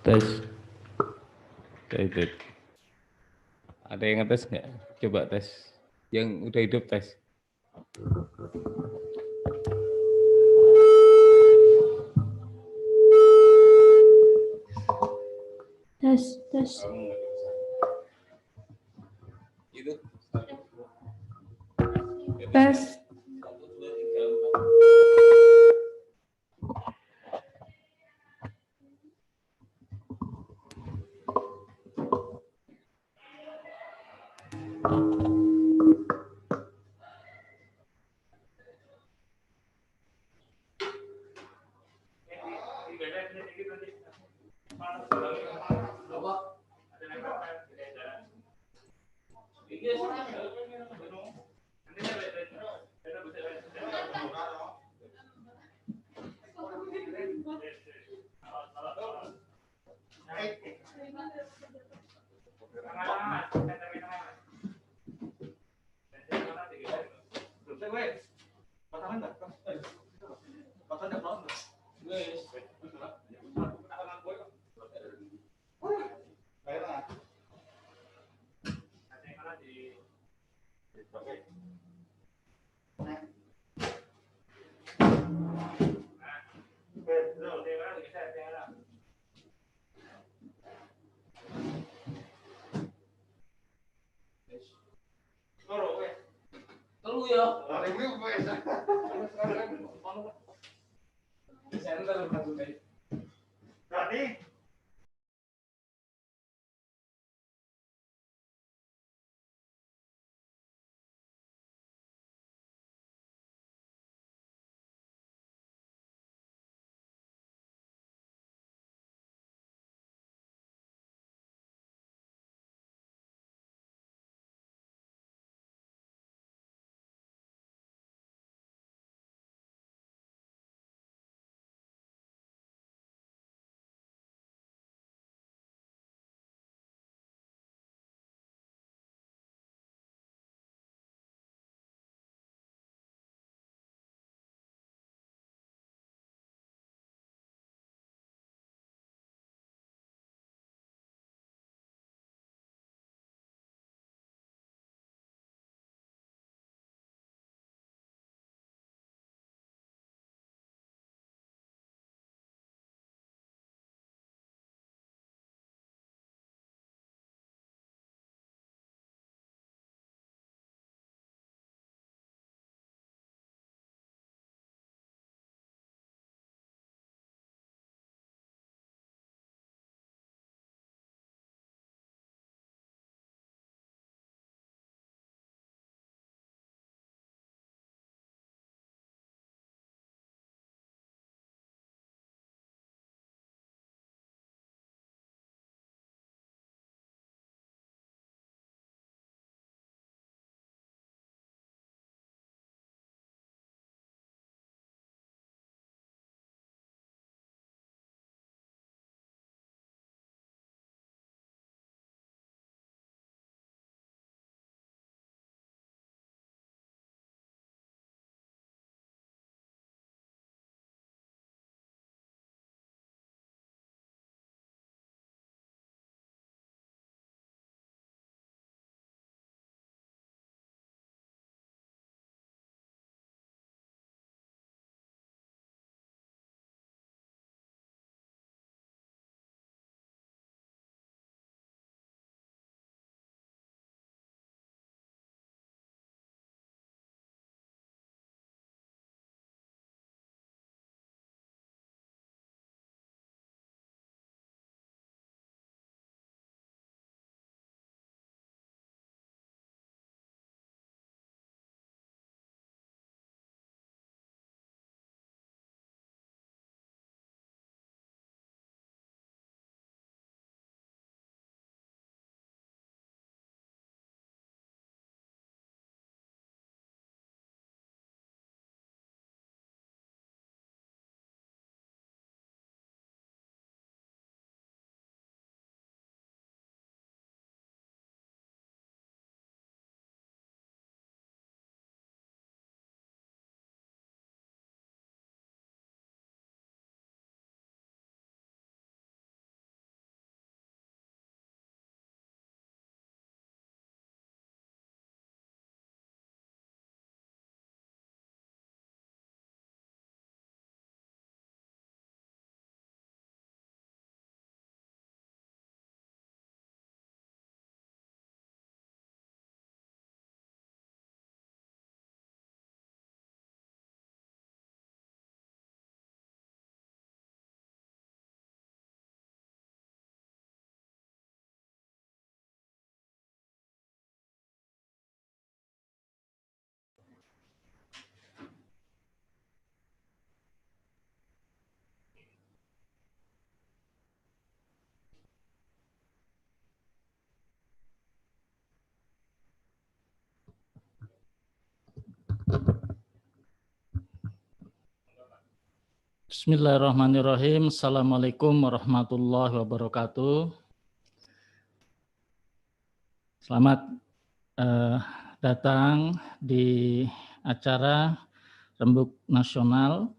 Tes, tes, tes. Ada yang ngetes nggak? Coba tes. Yang udah hidup tes. Tes, tes. Itu. Tes. Telu ya. Berarti Bismillahirrahmanirrahim. Assalamualaikum warahmatullahi wabarakatuh. Selamat datang di acara Rembuk Nasional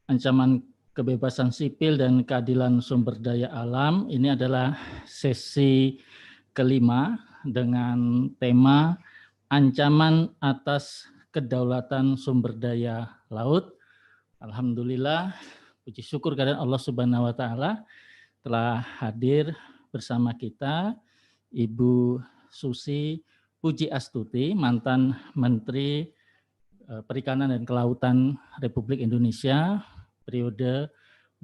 Ancaman Kebebasan Sipil dan Keadilan Sumber Daya Alam. Ini adalah sesi kelima dengan tema Ancaman atas Kedaulatan Sumber Daya Laut. Alhamdulillah, puji syukur kepada Allah Subhanahu wa taala telah hadir bersama kita Ibu Susi Pujiastuti, mantan Menteri Perikanan dan Kelautan Republik Indonesia periode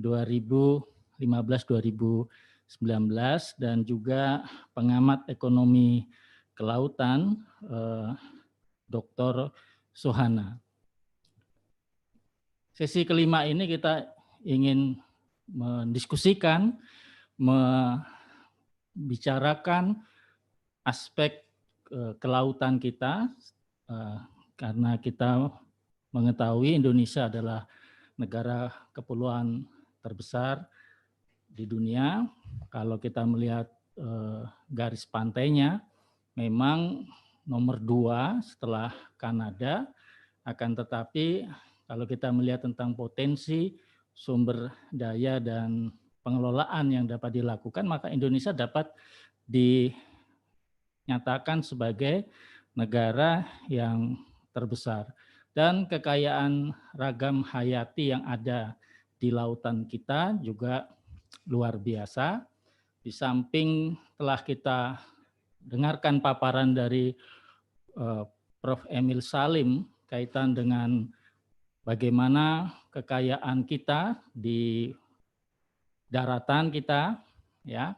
2015-2019 dan juga pengamat ekonomi kelautan Dr. Sohana. Sesi kelima ini kita ingin mendiskusikan, membicarakan aspek kelautan kita, karena kita mengetahui Indonesia adalah negara kepulauan terbesar di dunia. Kalau kita melihat garis pantainya, memang nomor 2 setelah Kanada, akan tetapi kalau kita melihat tentang potensi sumber daya dan pengelolaan yang dapat dilakukan, maka Indonesia dapat dinyatakan sebagai negara yang terbesar. Dan kekayaan ragam hayati yang ada di lautan kita juga luar biasa. Di samping telah kita dengarkan paparan dari Prof. Emil Salim kaitan dengan bagaimana kekayaan kita di daratan kita, ya,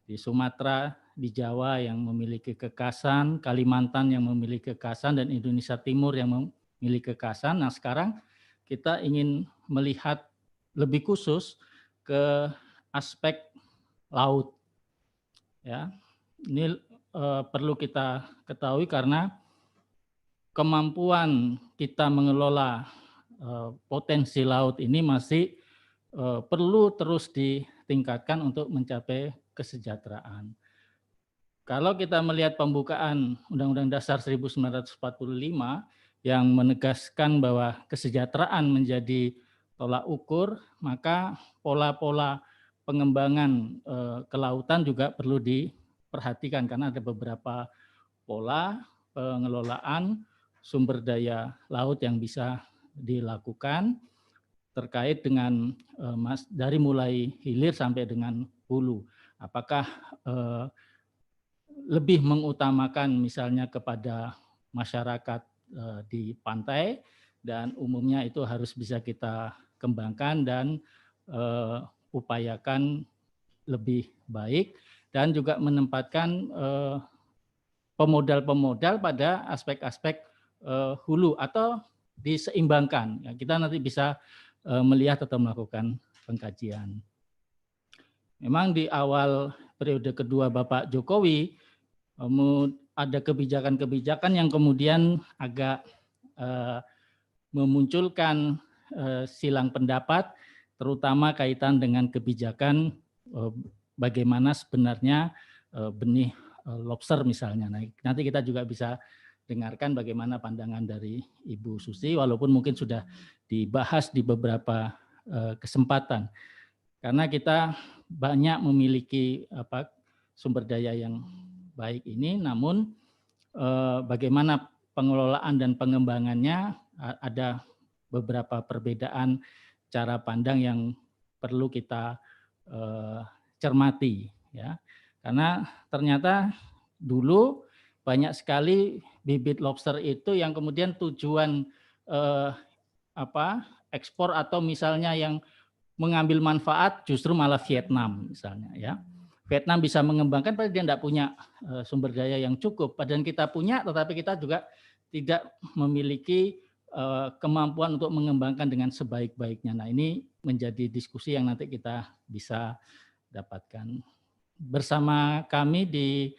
di Sumatera, di Jawa yang memiliki kekasan, Kalimantan yang memiliki kekasan, dan Indonesia Timur yang memiliki kekasan. Nah, sekarang kita ingin melihat lebih khusus ke aspek laut. Ya, ini perlu kita ketahui karena kemampuan kita mengelola potensi laut ini masih perlu terus ditingkatkan untuk mencapai kesejahteraan. Kalau kita melihat pembukaan Undang-Undang Dasar 1945 yang menegaskan bahwa kesejahteraan menjadi tolak ukur, maka pola-pola pengembangan kelautan juga perlu diperhatikan karena ada beberapa pola pengelolaan sumber daya laut yang bisa dilakukan terkait dengan dari mulai hilir sampai dengan hulu. Apakah lebih mengutamakan misalnya kepada masyarakat di pantai, dan umumnya itu harus bisa kita kembangkan dan upayakan lebih baik, dan juga menempatkan pemodal-pemodal pada aspek-aspek hulu atau diseimbangkan. Ya, kita nanti bisa melihat atau melakukan pengkajian. Memang di awal periode kedua Bapak Jokowi ada kebijakan-kebijakan yang kemudian agak memunculkan silang pendapat, terutama kaitan dengan kebijakan bagaimana sebenarnya benih lobster misalnya. Nah, nanti kita juga bisa dengarkan bagaimana pandangan dari Ibu Susi, walaupun mungkin sudah dibahas di beberapa kesempatan. Karena kita banyak memiliki sumber daya yang baik ini, namun bagaimana pengelolaan dan pengembangannya ada beberapa perbedaan cara pandang yang perlu kita cermati, ya. Karena ternyata dulu banyak sekali bibit lobster itu yang kemudian tujuan ekspor atau misalnya yang mengambil manfaat justru malah Vietnam misalnya, ya. Vietnam bisa mengembangkan padahal dia tidak punya sumber daya yang cukup. Padahal kita punya, tetapi kita juga tidak memiliki kemampuan untuk mengembangkan dengan sebaik-baiknya. Nah, ini menjadi diskusi yang nanti kita bisa dapatkan. Bersama kami di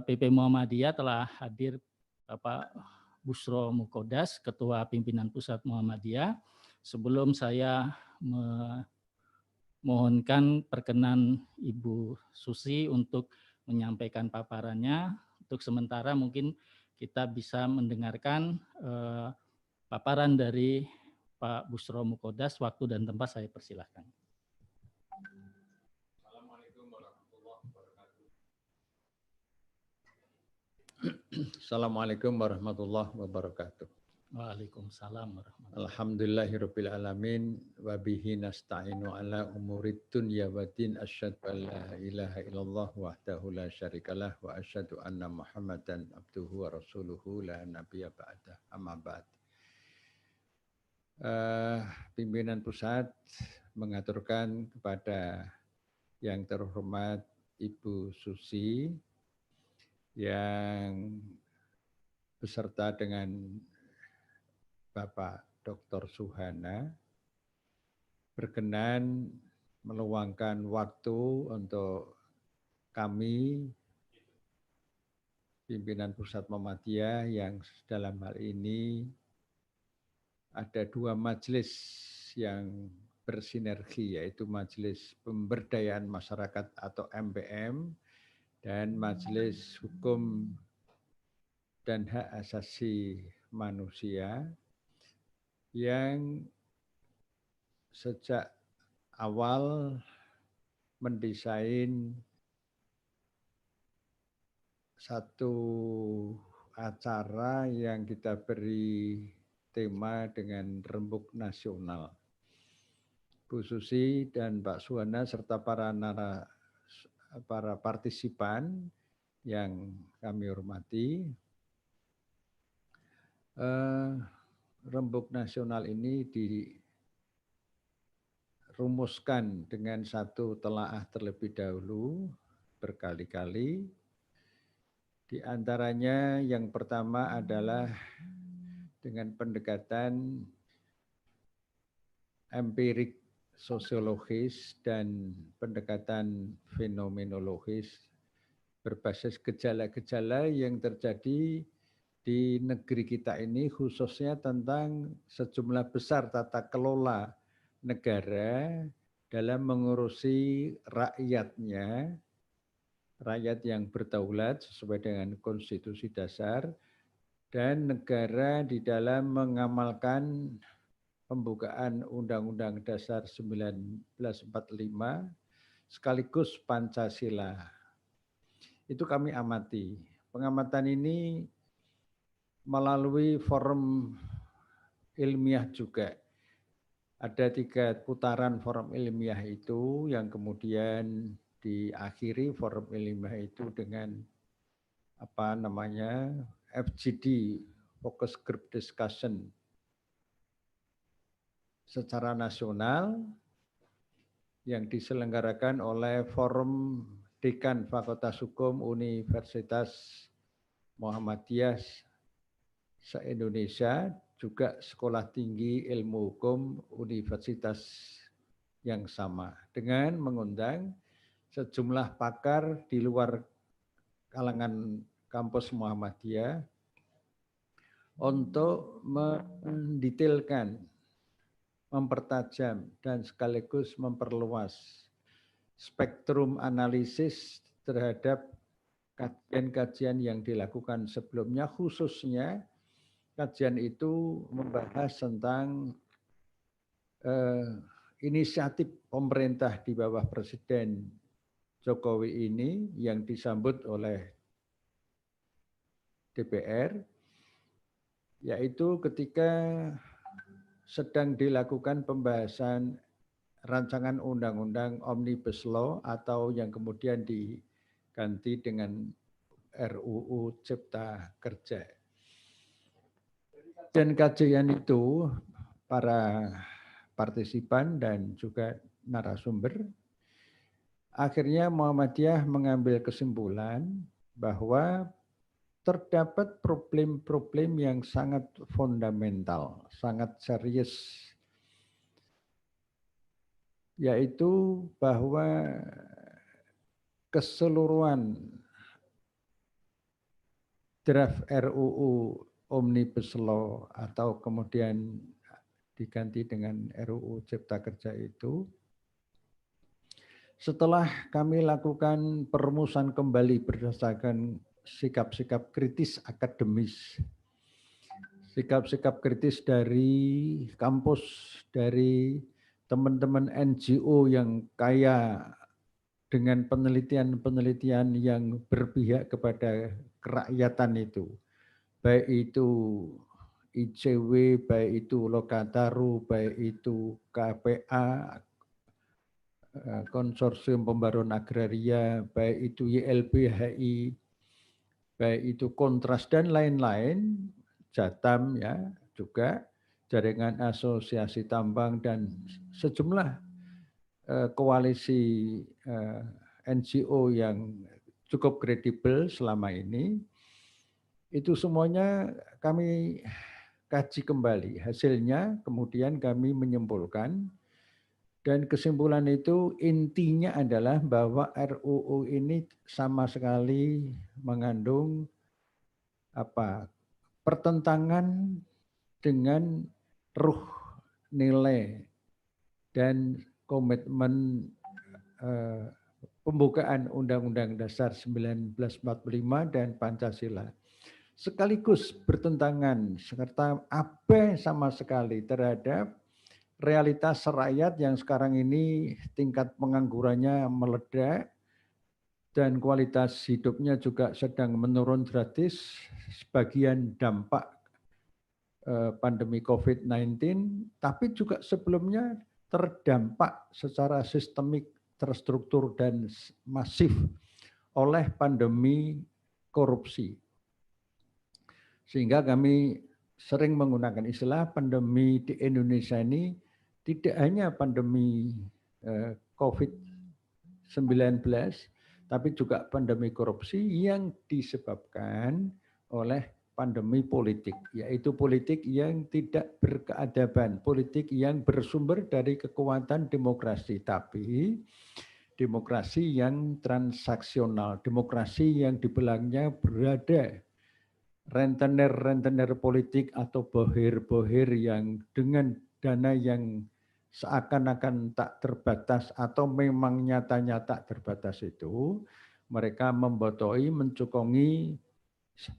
PP Muhammadiyah telah hadir Bapak Bushro Mukodas, Ketua Pimpinan Pusat Muhammadiyah. Sebelum saya mohonkan perkenan Ibu Susi untuk menyampaikan paparannya. Untuk sementara mungkin kita bisa mendengarkan paparan dari Pak Bushro Mukodas. Waktu dan tempat saya persilahkan. Assalamualaikum warahmatullahi wabarakatuh. Waalaikumsalam warahmatullahi wabarakatuh. Alhamdulillahirabbil alamin wa bihi nasta'inu ala umurid dunya waddin asyhadu an la ilaha illallah wahdahu la syarikalah wa asyhadu anna Muhammadan abduhu wa rasuluhu la nabiyya ba'da. Amma ba'd. Pimpinan pusat mengaturkan kepada yang terhormat Ibu Susi yang beserta dengan Bapak Dr. Suhana berkenan meluangkan waktu untuk kami pimpinan Pusat Muhammadiyah yang dalam hal ini ada dua majelis yang bersinergi, yaitu Majelis Pemberdayaan Masyarakat atau MPM dan Majelis Hukum dan Hak Asasi Manusia yang sejak awal mendesain satu acara yang kita beri tema dengan Rembuk Nasional. Bu Susi dan Pak Suhana serta para partisipan yang kami hormati, Rembuk Nasional ini dirumuskan dengan satu telaah terlebih dahulu berkali-kali. Di antaranya yang pertama adalah dengan pendekatan empirik sosiologis dan pendekatan fenomenologis berbasis gejala-gejala yang terjadi di negeri kita ini, khususnya tentang sejumlah besar tata kelola negara dalam mengurusi rakyatnya, rakyat yang berdaulat sesuai dengan konstitusi dasar, dan negara di dalam mengamalkan pembukaan Undang-Undang Dasar 1945 sekaligus Pancasila. Itu kami amati. Pengamatan ini melalui forum ilmiah juga. Ada 3 putaran forum ilmiah itu yang kemudian diakhiri forum ilmiah itu dengan FGD, Focus Group Discussion secara nasional yang diselenggarakan oleh Forum Dekan Fakultas Hukum Universitas Muhammadiyah se-Indonesia, juga Sekolah Tinggi Ilmu Hukum Universitas yang sama, dengan mengundang sejumlah pakar di luar kalangan kampus Muhammadiyah untuk mendetailkan, mempertajam, dan sekaligus memperluas spektrum analisis terhadap kajian-kajian yang dilakukan sebelumnya, khususnya kajian itu membahas tentang inisiatif pemerintah di bawah Presiden Jokowi ini yang disambut oleh DPR, yaitu ketika sedang dilakukan pembahasan rancangan undang-undang Omnibus Law atau yang kemudian diganti dengan RUU Cipta Kerja. Dan kajian itu para partisipan dan juga narasumber, akhirnya Muhammadiyah mengambil kesimpulan bahwa terdapat problem-problem yang sangat fundamental, sangat serius, yaitu bahwa keseluruhan draft RUU Omnibus Law atau kemudian diganti dengan RUU Cipta Kerja itu, setelah kami lakukan perumusan kembali berdasarkan sikap-sikap kritis akademis, sikap-sikap kritis dari kampus, dari teman-teman NGO yang kaya dengan penelitian-penelitian yang berpihak kepada kerakyatan itu, baik itu ICW, baik itu Lokataru, baik itu KPA, Konsorsium Pembaruan Agraria, baik itu YLBHI, baik itu Kontras dan lain-lain, Jatam ya juga, Jaringan Asosiasi Tambang dan sejumlah koalisi NGO yang cukup kredibel selama ini, itu semuanya kami kaji kembali. Hasilnya kemudian kami menyimpulkan, dan kesimpulan itu intinya adalah bahwa RUU ini sama sekali mengandung pertentangan dengan ruh, nilai, dan komitmen pembukaan Undang-Undang Dasar 1945 dan Pancasila. Sekaligus bertentangan serta abai sama sekali terhadap realitas rakyat yang sekarang ini tingkat penganggurannya meledak dan kualitas hidupnya juga sedang menurun drastis, sebagian dampak pandemi COVID-19, tapi juga sebelumnya terdampak secara sistemik, terstruktur dan masif oleh pandemi korupsi. Sehingga kami sering menggunakan istilah pandemi di Indonesia ini tidak hanya pandemi COVID-19, tapi juga pandemi korupsi yang disebabkan oleh pandemi politik, yaitu politik yang tidak berkeadaban, politik yang bersumber dari kekuatan demokrasi, tapi demokrasi yang transaksional, demokrasi yang di belakangnya berada rentenir-rentenir politik atau bohir-bohir yang dengan dana yang seakan-akan tak terbatas atau memang nyatanya tak terbatas itu, mereka membotoi, mencukongi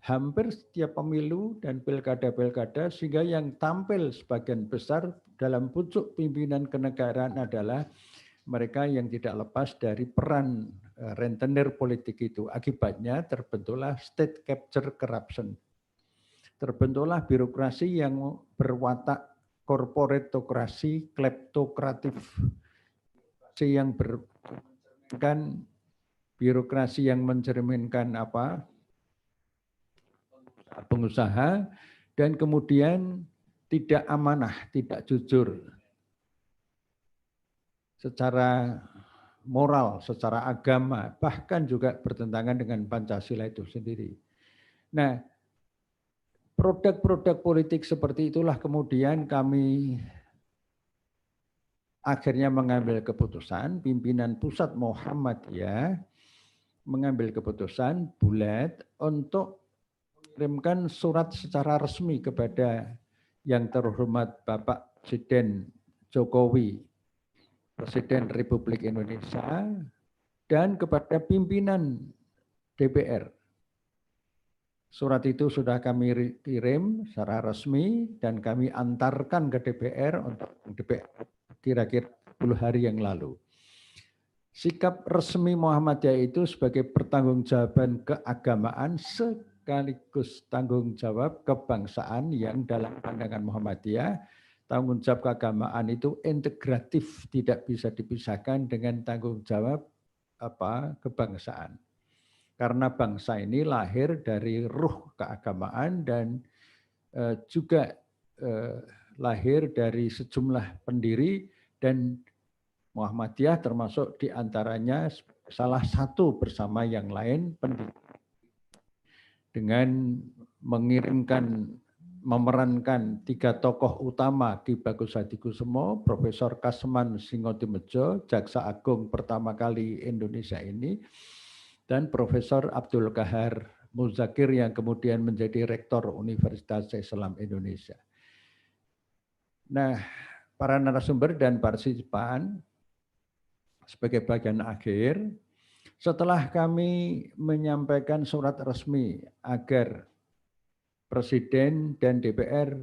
hampir setiap pemilu dan pilkada-pilkada, sehingga yang tampil sebagian besar dalam pucuk pimpinan kenegaraan adalah mereka yang tidak lepas dari peran rentenir politik itu. Akibatnya terbentuklah state capture corruption. Terbentuklah birokrasi yang berwatak korporatokrasi, kleptokratif, yang bercerminkan birokrasi yang mencerminkan pengusaha, dan kemudian tidak amanah, tidak jujur secara moral, secara agama, bahkan juga bertentangan dengan Pancasila itu sendiri. Nah, produk-produk politik seperti itulah kemudian kami akhirnya mengambil keputusan, pimpinan pusat Muhammadiyah mengambil keputusan bulat untuk mengirimkan surat secara resmi kepada yang terhormat Bapak Presiden Jokowi, Presiden Republik Indonesia, dan kepada pimpinan DPR. Surat itu sudah kami kirim secara resmi dan kami antarkan ke DPR untuk DPR kira-kira 10 hari yang lalu. Sikap resmi Muhammadiyah itu sebagai pertanggungjawaban keagamaan sekaligus tanggung jawab kebangsaan yang dalam pandangan Muhammadiyah, tanggung jawab keagamaan itu integratif, tidak bisa dipisahkan dengan tanggung jawab kebangsaan. Karena bangsa ini lahir dari ruh keagamaan dan juga lahir dari sejumlah pendiri, dan Muhammadiyah termasuk diantaranya salah satu bersama yang lain pendiri. Dengan memerankan 3 tokoh utama di Bagus Hadikusumo, Profesor Kasman Singotimejo, Jaksa Agung pertama kali Indonesia ini, dan Profesor Abdul Qahar Muzakir yang kemudian menjadi Rektor Universitas Islam Indonesia. Nah, para narasumber dan partisipan sebagai bagian akhir, setelah kami menyampaikan surat resmi agar Presiden dan DPR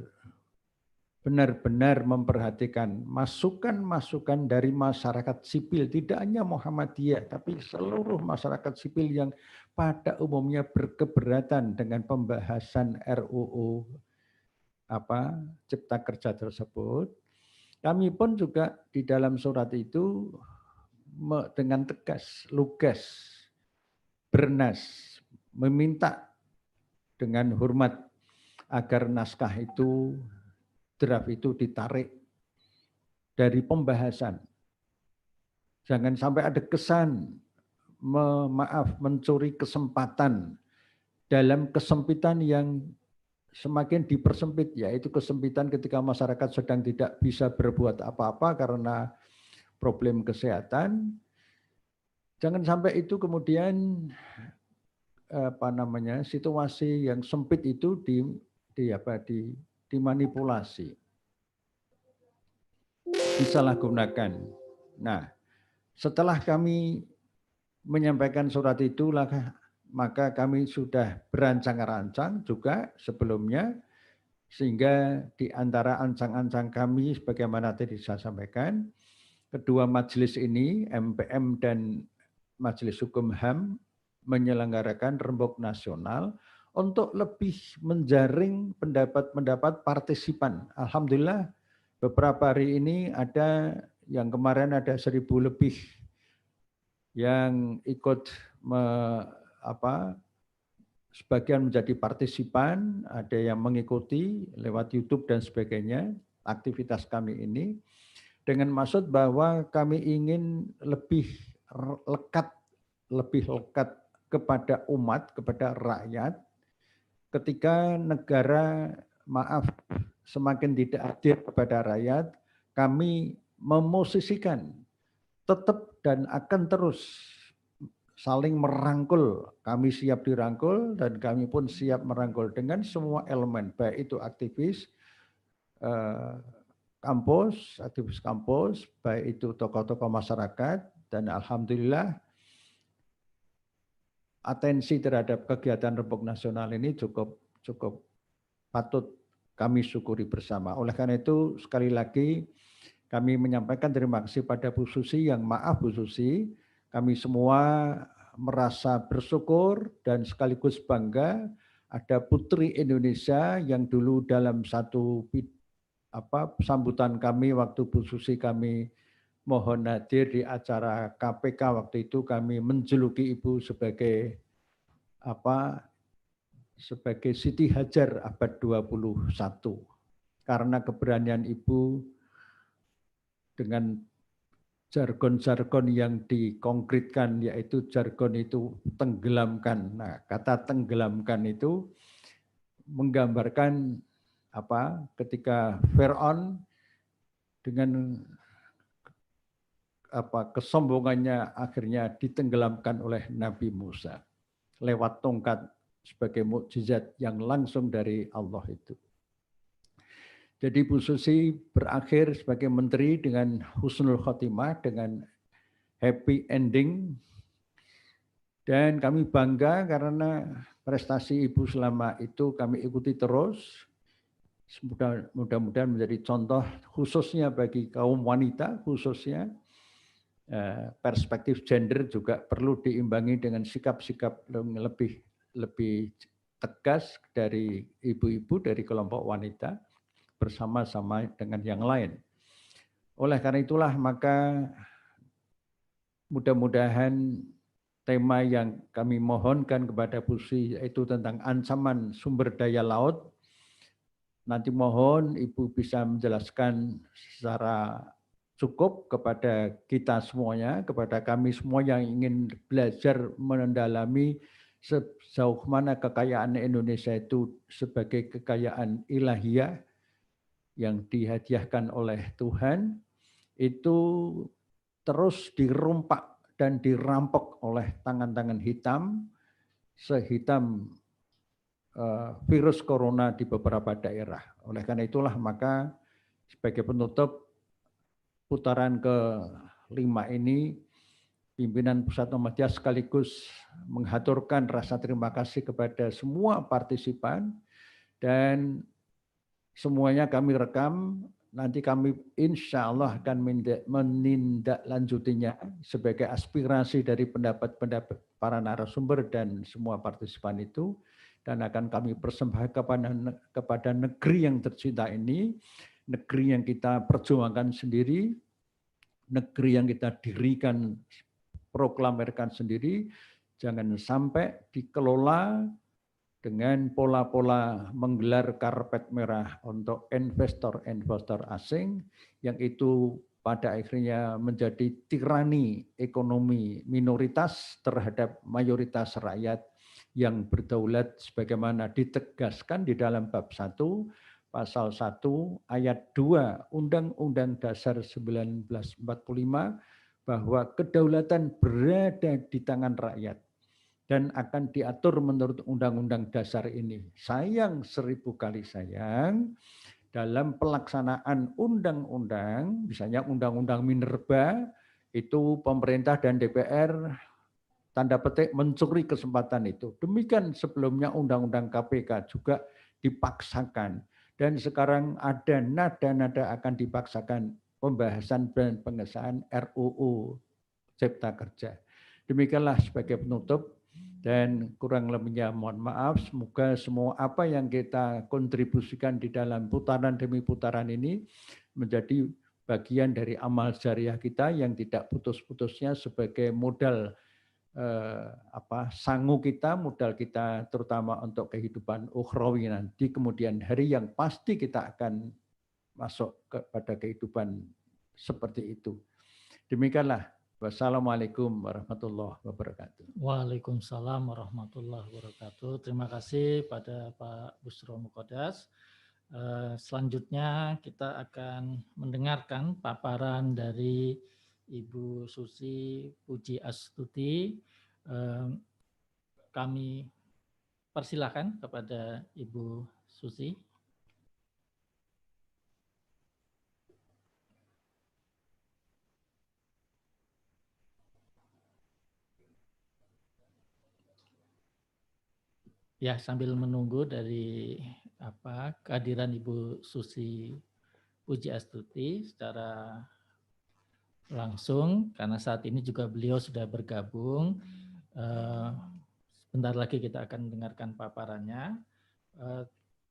benar-benar memperhatikan masukan-masukan dari masyarakat sipil, tidak hanya Muhammadiyah, tapi seluruh masyarakat sipil yang pada umumnya berkeberatan dengan pembahasan RUU Cipta Kerja tersebut. Kami pun juga di dalam surat itu dengan tegas, lugas, bernas, meminta dengan hormat agar naskah itu, draft itu ditarik dari pembahasan. Jangan sampai ada kesan mencuri kesempatan dalam kesempitan yang semakin dipersempit, yaitu kesempitan ketika masyarakat sedang tidak bisa berbuat apa-apa karena problem kesehatan. Jangan sampai itu kemudian situasi yang sempit itu dimanipulasi, disalahgunakan. Nah, setelah kami menyampaikan surat itu, maka kami sudah berancang-rancang juga sebelumnya, sehingga di antara ancang-ancang kami, sebagaimana tadi saya sampaikan, kedua majelis ini, MPM dan Majelis Hukum HAM, menyelenggarakan rembuk nasional untuk lebih menjaring pendapat-pendapat partisipan. Alhamdulillah beberapa hari ini yang kemarin ada 1.000 lebih yang ikut sebagian menjadi partisipan, ada yang mengikuti lewat YouTube dan sebagainya aktivitas kami ini, dengan maksud bahwa kami ingin lebih lekat kepada umat, kepada rakyat, ketika negara semakin tidak adil kepada rakyat, kami memosisikan tetap dan akan terus saling merangkul. Kami siap dirangkul dan kami pun siap merangkul dengan semua elemen, baik itu aktivis kampus, baik itu tokoh-tokoh masyarakat, dan alhamdulillah atensi terhadap kegiatan rembuk nasional ini cukup patut kami syukuri bersama. Oleh karena itu sekali lagi kami menyampaikan terima kasih pada Bu Susi, yang maaf Bu Susi, kami semua merasa bersyukur dan sekaligus bangga ada putri Indonesia yang dulu dalam satu sambutan kami waktu Bu Susi kami mohon hadir di acara KPK, waktu itu kami menjuluki Ibu sebagai sebagai Siti Hajar abad 21 karena keberanian Ibu dengan jargon-jargon yang dikonkretkan, yaitu jargon itu tenggelamkan. Nah, kata tenggelamkan itu menggambarkan ketika Fir'aun dengan kesombongannya akhirnya ditenggelamkan oleh Nabi Musa lewat tongkat sebagai mukjizat yang langsung dari Allah itu. Jadi Bu Susi berakhir sebagai menteri dengan husnul khotimah, dengan happy ending. Dan kami bangga karena prestasi Ibu selama itu kami ikuti terus. Mudah-mudahan menjadi contoh khususnya bagi kaum wanita, khususnya perspektif gender juga perlu diimbangi dengan sikap-sikap yang lebih tegas dari ibu-ibu, dari kelompok wanita, bersama-sama dengan yang lain. Oleh karena itulah maka mudah-mudahan tema yang kami mohonkan kepada Bu Susi yaitu tentang ancaman sumber daya laut. Nanti mohon Ibu bisa menjelaskan secara cukup kepada kita semuanya, kepada kami semua yang ingin belajar mendalami sejauh mana kekayaan Indonesia itu sebagai kekayaan ilahiyah yang dihadiahkan oleh Tuhan, itu terus dirompak dan dirampok oleh tangan-tangan hitam, sehitam virus corona di beberapa daerah. Oleh karena itulah maka sebagai penutup putaran ke-5 ini, pimpinan Pusat Muhammadiyah sekaligus menghaturkan rasa terima kasih kepada semua partisipan dan semuanya kami rekam. Nanti kami insya Allah akan menindaklanjutinya sebagai aspirasi dari pendapat-pendapat para narasumber dan semua partisipan itu, dan akan kami persembahkan kepada negeri yang tercinta ini, negeri yang kita perjuangkan sendiri, negeri yang kita dirikan, proklamirkan sendiri. Jangan sampai dikelola dengan pola-pola menggelar karpet merah untuk investor-investor asing yang itu pada akhirnya menjadi tirani ekonomi minoritas terhadap mayoritas rakyat yang berdaulat sebagaimana ditegaskan di dalam bab 1 pasal 1 ayat 2 Undang-Undang Dasar 1945 bahwa kedaulatan berada di tangan rakyat dan akan diatur menurut undang-undang dasar ini. Sayang 1000 kali sayang, dalam pelaksanaan undang-undang, misalnya undang-undang minerba, itu pemerintah dan DPR tanda petik mencuri kesempatan itu. Demikian sebelumnya undang-undang KPK juga dipaksakan. Dan sekarang ada nada-nada akan dipaksakan pembahasan dan pengesahan RUU Cipta Kerja. Demikianlah sebagai penutup. Dan kurang lebihnya mohon maaf, semoga semua apa yang kita kontribusikan di dalam putaran demi putaran ini menjadi bagian dari amal jariah kita yang tidak putus-putusnya sebagai modal sangu kita, modal kita terutama untuk kehidupan ukhrawi nanti kemudian hari yang pasti kita akan masuk kepada kehidupan seperti itu. Demikianlah. Wassalamualaikum warahmatullahi wabarakatuh. Waalaikumsalam warahmatullahi wabarakatuh. Terima kasih pada Pak Busro Muqaddas. Selanjutnya kita akan mendengarkan paparan dari Ibu Susi Puji Astuti. Kami persilakan kepada Ibu Susi. Ya, sambil menunggu dari kehadiran Ibu Susi Puji Astuti secara langsung, karena saat ini juga beliau sudah bergabung. Sebentar lagi kita akan dengarkan paparannya.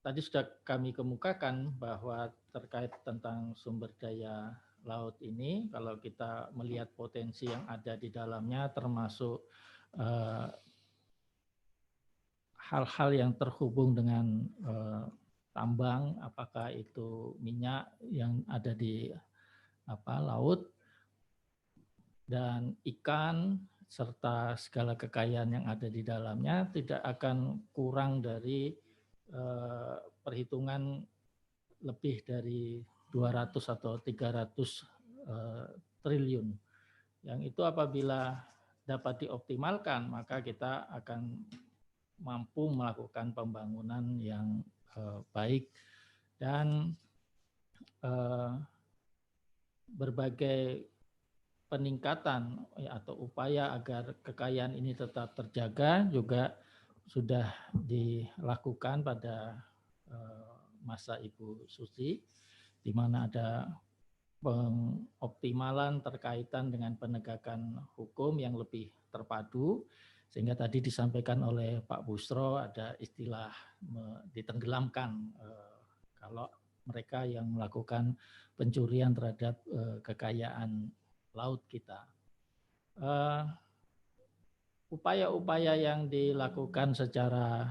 Tadi sudah kami kemukakan bahwa terkait tentang sumber daya laut ini, kalau kita melihat potensi yang ada di dalamnya, termasuk hal-hal yang terhubung dengan tambang, apakah itu minyak yang ada di laut dan ikan serta segala kekayaan yang ada di dalamnya, tidak akan kurang dari perhitungan lebih dari 200 atau 300 triliun. Yang itu apabila dapat dioptimalkan, maka kita akan mampu melakukan pembangunan yang baik dan berbagai peningkatan atau upaya agar kekayaan ini tetap terjaga juga sudah dilakukan pada masa Ibu Susi, di mana ada pengoptimalan terkaitan dengan penegakan hukum yang lebih terpadu. Sehingga tadi disampaikan oleh Pak Busro ada istilah ditenggelamkan kalau mereka yang melakukan pencurian terhadap kekayaan laut kita. Upaya-upaya yang dilakukan secara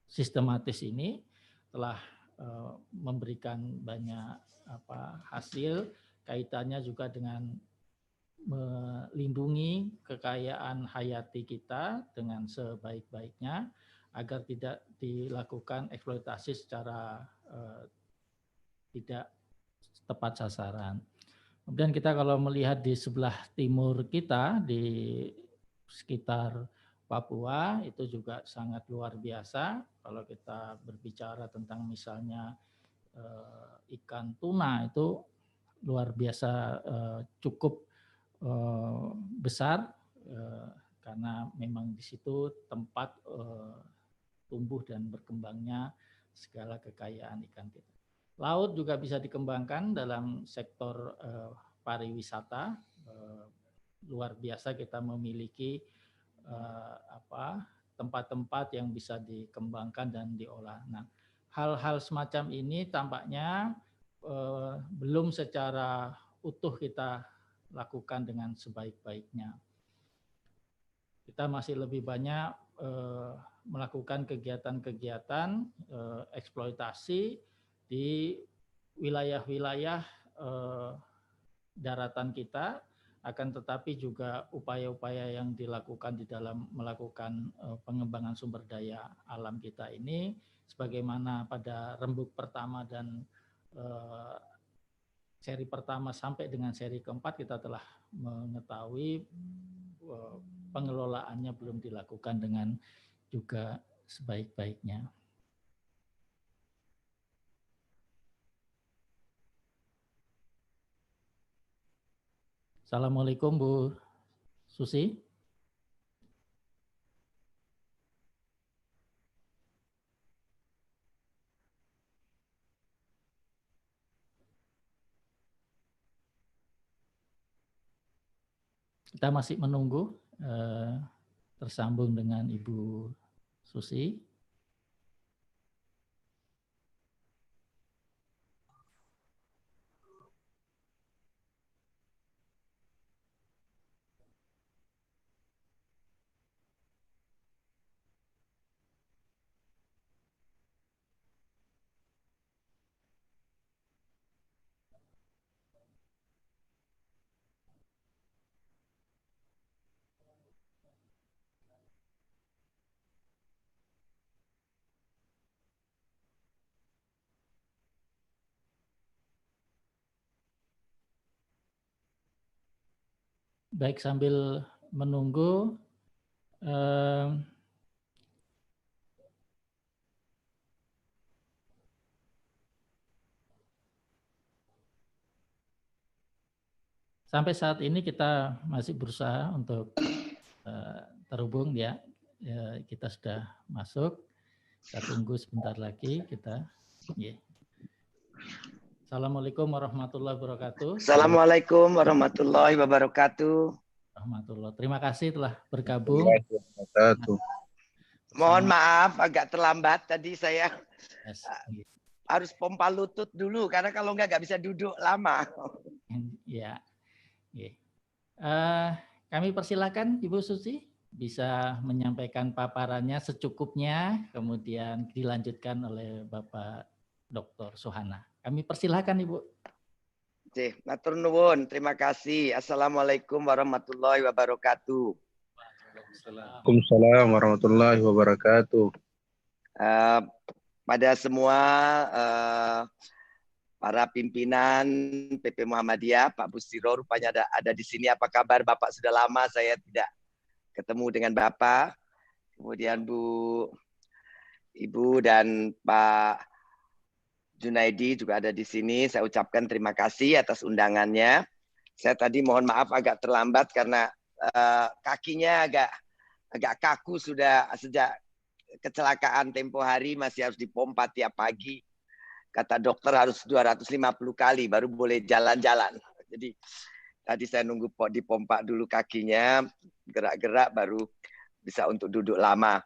sistematis ini telah memberikan banyak hasil, kaitannya juga dengan melindungi kekayaan hayati kita dengan sebaik-baiknya agar tidak dilakukan eksploitasi secara tidak tepat sasaran. Kemudian kita kalau melihat di sebelah timur kita di sekitar Papua itu juga sangat luar biasa. Kalau kita berbicara tentang misalnya ikan tuna itu luar biasa, cukup besar, karena memang di situ tempat tumbuh dan berkembangnya segala kekayaan ikan kita. Laut juga bisa dikembangkan dalam sektor pariwisata. Luar biasa kita memiliki tempat-tempat yang bisa dikembangkan dan diolah. Nah, hal-hal semacam ini tampaknya belum secara utuh kita lakukan dengan sebaik-baiknya. Kita masih lebih banyak melakukan kegiatan-kegiatan eksploitasi di wilayah-wilayah daratan kita, akan tetapi juga upaya-upaya yang dilakukan di dalam melakukan pengembangan sumber daya alam kita ini, sebagaimana pada rembuk pertama dan seri pertama sampai dengan seri keempat kita telah mengetahui pengelolaannya belum dilakukan dengan juga sebaik-baiknya. Assalamualaikum Bu Susi. Kita masih menunggu tersambung dengan Ibu Susi. Baik, sambil menunggu, sampai saat ini kita masih berusaha untuk terhubung ya. Kita sudah masuk. Kita tunggu sebentar lagi kita. Yeah. Assalamualaikum warahmatullahi wabarakatuh. Assalamualaikum warahmatullahi wabarakatuh. Terima kasih telah bergabung. Mohon maaf agak terlambat tadi saya harus pompa lutut dulu karena kalau nggak bisa duduk lama. Ya. Kami persilakan Ibu Susi bisa menyampaikan paparannya secukupnya, kemudian dilanjutkan oleh Bapak Dr. Sohana. Kami persilakan Ibu. Matur nuwun, terima kasih. Assalamualaikum warahmatullahi wabarakatuh. Waalaikumsalam warahmatullahi wabarakatuh. Pada semua para pimpinan PP Muhammadiyah, Pak Busiro rupanya ada di sini. Apa kabar Bapak? Sudah lama saya tidak ketemu dengan Bapak. Kemudian Ibu dan Pak Junaidi juga ada di sini. Saya ucapkan terima kasih atas undangannya. Saya tadi mohon maaf agak terlambat karena kakinya agak kaku sudah sejak kecelakaan tempo hari, masih harus dipompa tiap pagi. Kata dokter harus 250 kali baru boleh jalan-jalan. Jadi tadi saya nunggu dipompa dulu kakinya, gerak-gerak baru bisa untuk duduk lama.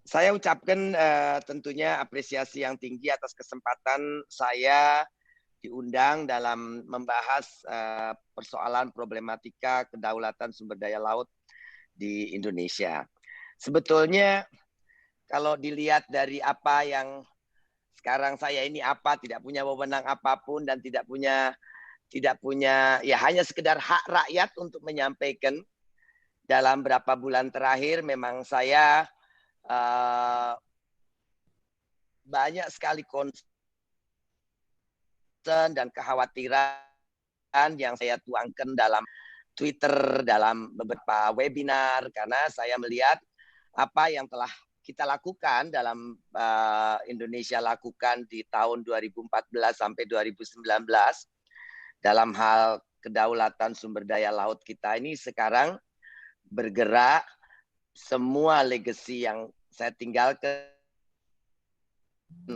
Saya ucapkan tentunya apresiasi yang tinggi atas kesempatan saya diundang dalam membahas persoalan problematika kedaulatan sumber daya laut di Indonesia. Sebetulnya kalau dilihat dari apa yang sekarang saya ini tidak punya wewenang apapun dan tidak punya ya hanya sekedar hak rakyat untuk menyampaikan. Dalam beberapa bulan terakhir memang saya banyak sekali concern dan kekhawatiran yang saya tuangkan dalam Twitter, dalam beberapa webinar, karena saya melihat apa yang telah kita lakukan dalam Indonesia lakukan di tahun 2014 sampai 2019 dalam hal kedaulatan sumber daya laut kita ini sekarang bergerak semua legacy yang saya tinggalkan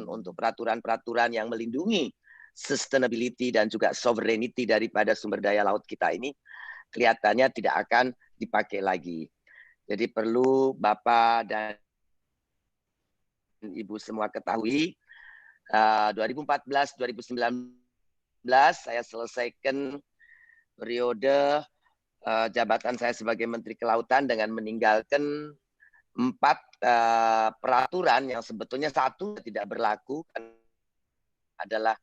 untuk peraturan-peraturan yang melindungi sustainability dan juga sovereignty daripada sumber daya laut kita ini kelihatannya tidak akan dipakai lagi. Jadi perlu Bapak dan Ibu semua ketahui, 2014-2019 saya selesaikan periode jabatan saya sebagai Menteri Kelautan dengan meninggalkan 4 peraturan yang sebetulnya satu tidak berlaku, adalah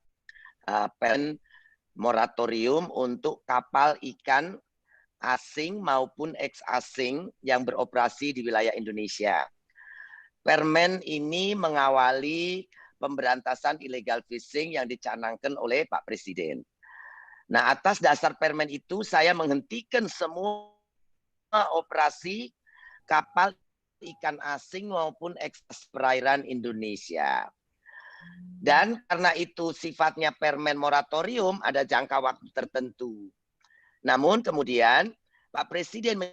moratorium untuk kapal ikan asing maupun ex-asing yang beroperasi di wilayah Indonesia. Permen ini mengawali pemberantasan illegal fishing yang dicanangkan oleh Pak Presiden. Nah, atas dasar permen itu saya menghentikan semua operasi kapal ikan asing maupun perairan Indonesia. Dan karena itu sifatnya permen moratorium, ada jangka waktu tertentu. Namun kemudian Pak Presiden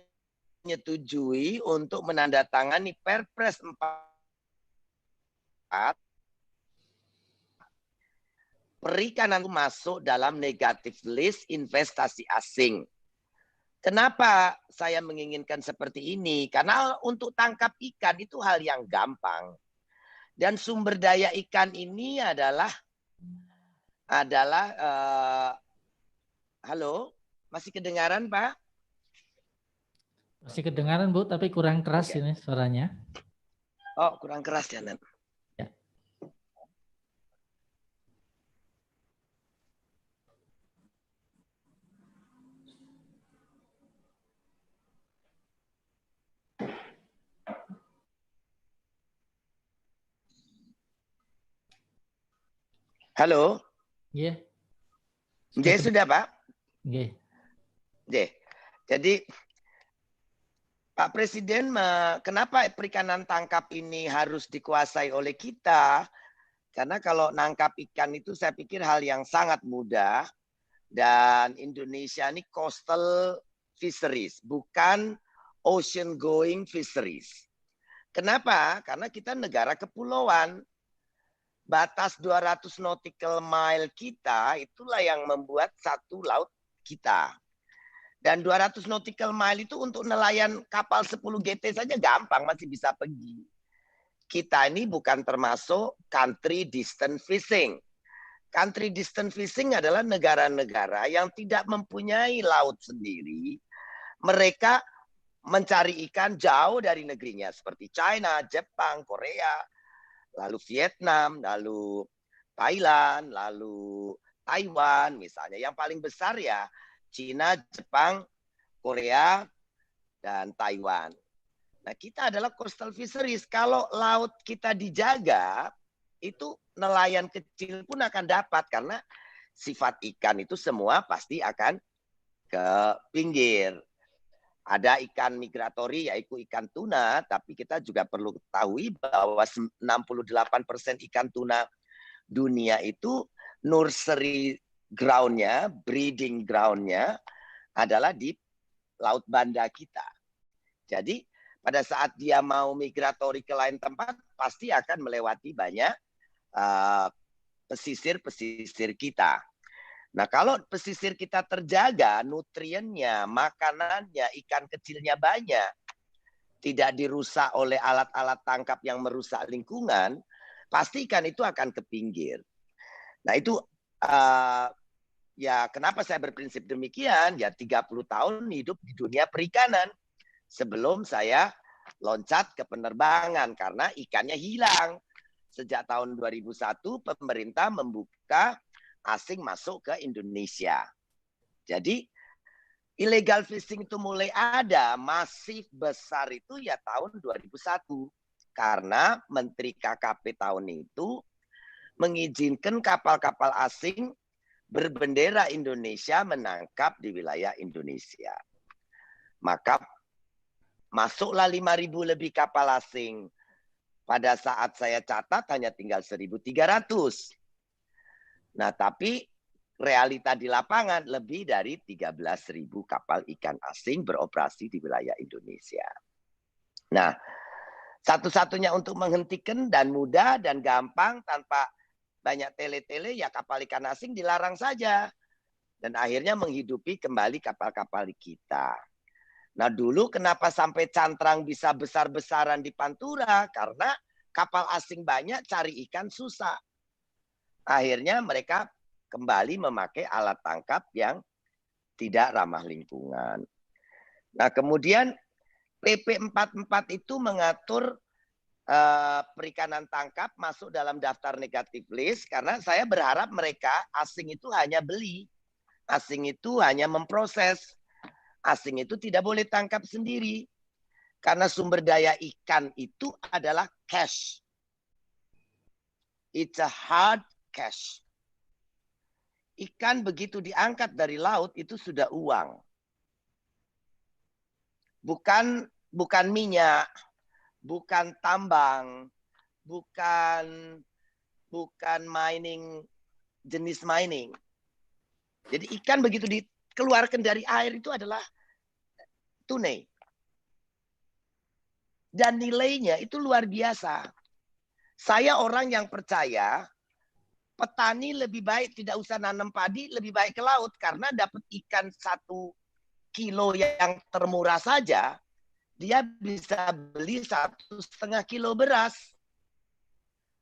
menyetujui untuk menandatangani Perpres 4 perikanan itu masuk dalam negative list investasi asing. Kenapa saya menginginkan seperti ini? Karena untuk tangkap ikan itu hal yang gampang. Dan sumber daya ikan ini adalah halo, masih kedengaran Pak? Masih kedengaran Bu, tapi kurang keras ini suaranya. Oh, kurang keras ya, Nan. Ya. Halo? Iya. Sudah Pak? Iya. Jadi Pak Presiden, kenapa perikanan tangkap ini harus dikuasai oleh kita? Karena kalau nangkap ikan itu saya pikir hal yang sangat mudah. Dan Indonesia ini coastal fisheries, bukan ocean going fisheries. Kenapa? Karena kita negara kepulauan. Batas 200 nautical mile kita itulah yang membuat satu laut kita. Dan 200 nautical mile itu untuk nelayan kapal 10 GT saja gampang, masih bisa pergi. Kita ini bukan termasuk country distance fishing. Country distance fishing adalah negara-negara yang tidak mempunyai laut sendiri. Mereka mencari ikan jauh dari negerinya seperti China, Jepang, Korea, lalu Vietnam, lalu Thailand, lalu Taiwan misalnya. Yang paling besar ya Cina, Jepang, Korea, dan Taiwan. Nah, kita adalah coastal fisheries. Kalau laut kita dijaga, itu nelayan kecil pun akan dapat. Karena sifat ikan itu semua pasti akan ke pinggir. Ada ikan migratori yaitu ikan tuna, tapi kita juga perlu ketahui bahwa 68% ikan tuna dunia itu nursery ground-nya, breeding ground-nya adalah di laut Banda kita. Jadi pada saat dia mau migratori ke lain tempat, pasti akan melewati banyak pesisir-pesisir kita. Nah, kalau pesisir kita terjaga, nutriennya, makanannya, ikan kecilnya banyak, tidak dirusak oleh alat-alat tangkap yang merusak lingkungan, pasti ikan itu akan ke pinggir. Nah, itu ya kenapa saya berprinsip demikian? Ya 30 tahun hidup di dunia perikanan sebelum saya loncat ke penerbangan karena ikannya hilang. Sejak tahun 2001 pemerintah membuka asing masuk ke Indonesia. Jadi illegal fishing itu mulai ada masif besar itu ya tahun 2001. Karena Menteri KKP tahun itu mengizinkan kapal-kapal asing berbendera Indonesia menangkap di wilayah Indonesia. Maka masuklah 5.000 lebih kapal asing. Pada saat saya catat hanya tinggal 1.300. Nah, tapi realita di lapangan lebih dari 13.000 kapal ikan asing beroperasi di wilayah Indonesia. Nah, satu-satunya untuk menghentikan dan mudah dan gampang tanpa banyak tele-tele, ya kapal ikan asing dilarang saja. Dan akhirnya menghidupi kembali kapal-kapal kita. Nah, dulu kenapa sampai cantrang bisa besar-besaran di Pantura? Karena kapal asing banyak, cari ikan susah. Akhirnya mereka kembali memakai alat tangkap yang tidak ramah lingkungan. Nah, kemudian PP 44 itu mengatur perikanan tangkap masuk dalam daftar negatif list, karena saya berharap mereka asing itu hanya beli, asing itu hanya memproses. Asing itu tidak boleh tangkap sendiri. Karena sumber daya ikan itu adalah cash. It's a hard cash. Ikan begitu diangkat dari laut itu sudah uang. Bukan minyak, bukan tambang, bukan mining, jenis mining. Jadi ikan begitu dikeluarkan dari air itu adalah tunai. Dan nilainya itu luar biasa. Saya orang yang percaya petani lebih baik tidak usah nanam padi, lebih baik ke laut. Karena dapat ikan 1 kilo yang termurah saja, dia bisa beli 1,5 kilo beras.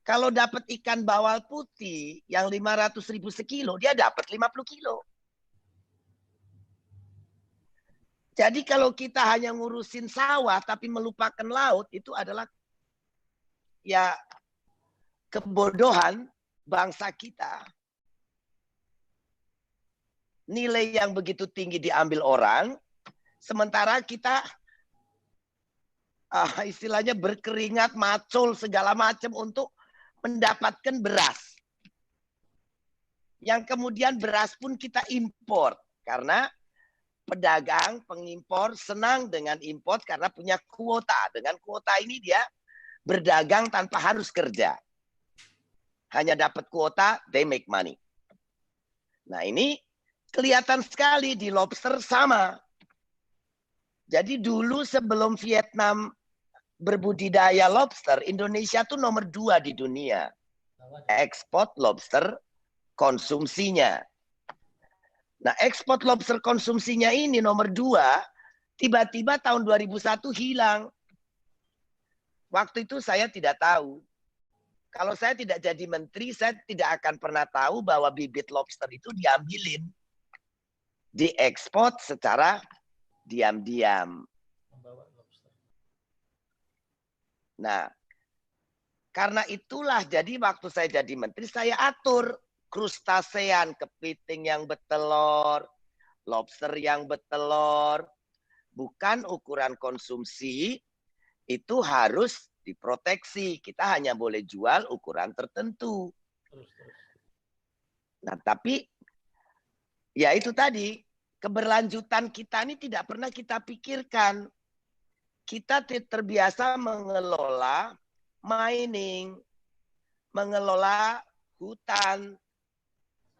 Kalau dapat ikan bawal putih yang 500.000 sekilo, dia dapat 50 kilo. Jadi kalau kita hanya ngurusin sawah tapi melupakan laut, itu adalah ya kebodohan bangsa kita. Nilai yang begitu tinggi diambil orang, sementara kita istilahnya berkeringat, macul, segala macam untuk mendapatkan beras. Yang kemudian beras pun kita impor, karena pedagang, pengimpor senang dengan impor karena punya kuota. Dengan kuota ini dia berdagang tanpa harus kerja. Hanya dapat kuota, they make money. Nah, ini kelihatan sekali di lobster sama. Jadi dulu sebelum Vietnam berbudidaya lobster, Indonesia tuh nomor 2 di dunia. Ekspor lobster konsumsinya. Nah, ekspor lobster konsumsinya ini nomor 2, tiba-tiba tahun 2001 hilang. Waktu itu saya tidak tahu. Kalau saya tidak jadi menteri, saya tidak akan pernah tahu bahwa bibit lobster itu diambilin. Diekspor secara diam-diam. Nah, karena itulah jadi waktu saya jadi menteri, saya atur krustasean, kepiting yang betelor, lobster yang betelor, bukan ukuran konsumsi, itu harus diproteksi. Kita hanya boleh jual ukuran tertentu. Nah, tapi ya itu tadi, keberlanjutan kita ini tidak pernah kita pikirkan. Kita terbiasa mengelola mining, mengelola hutan,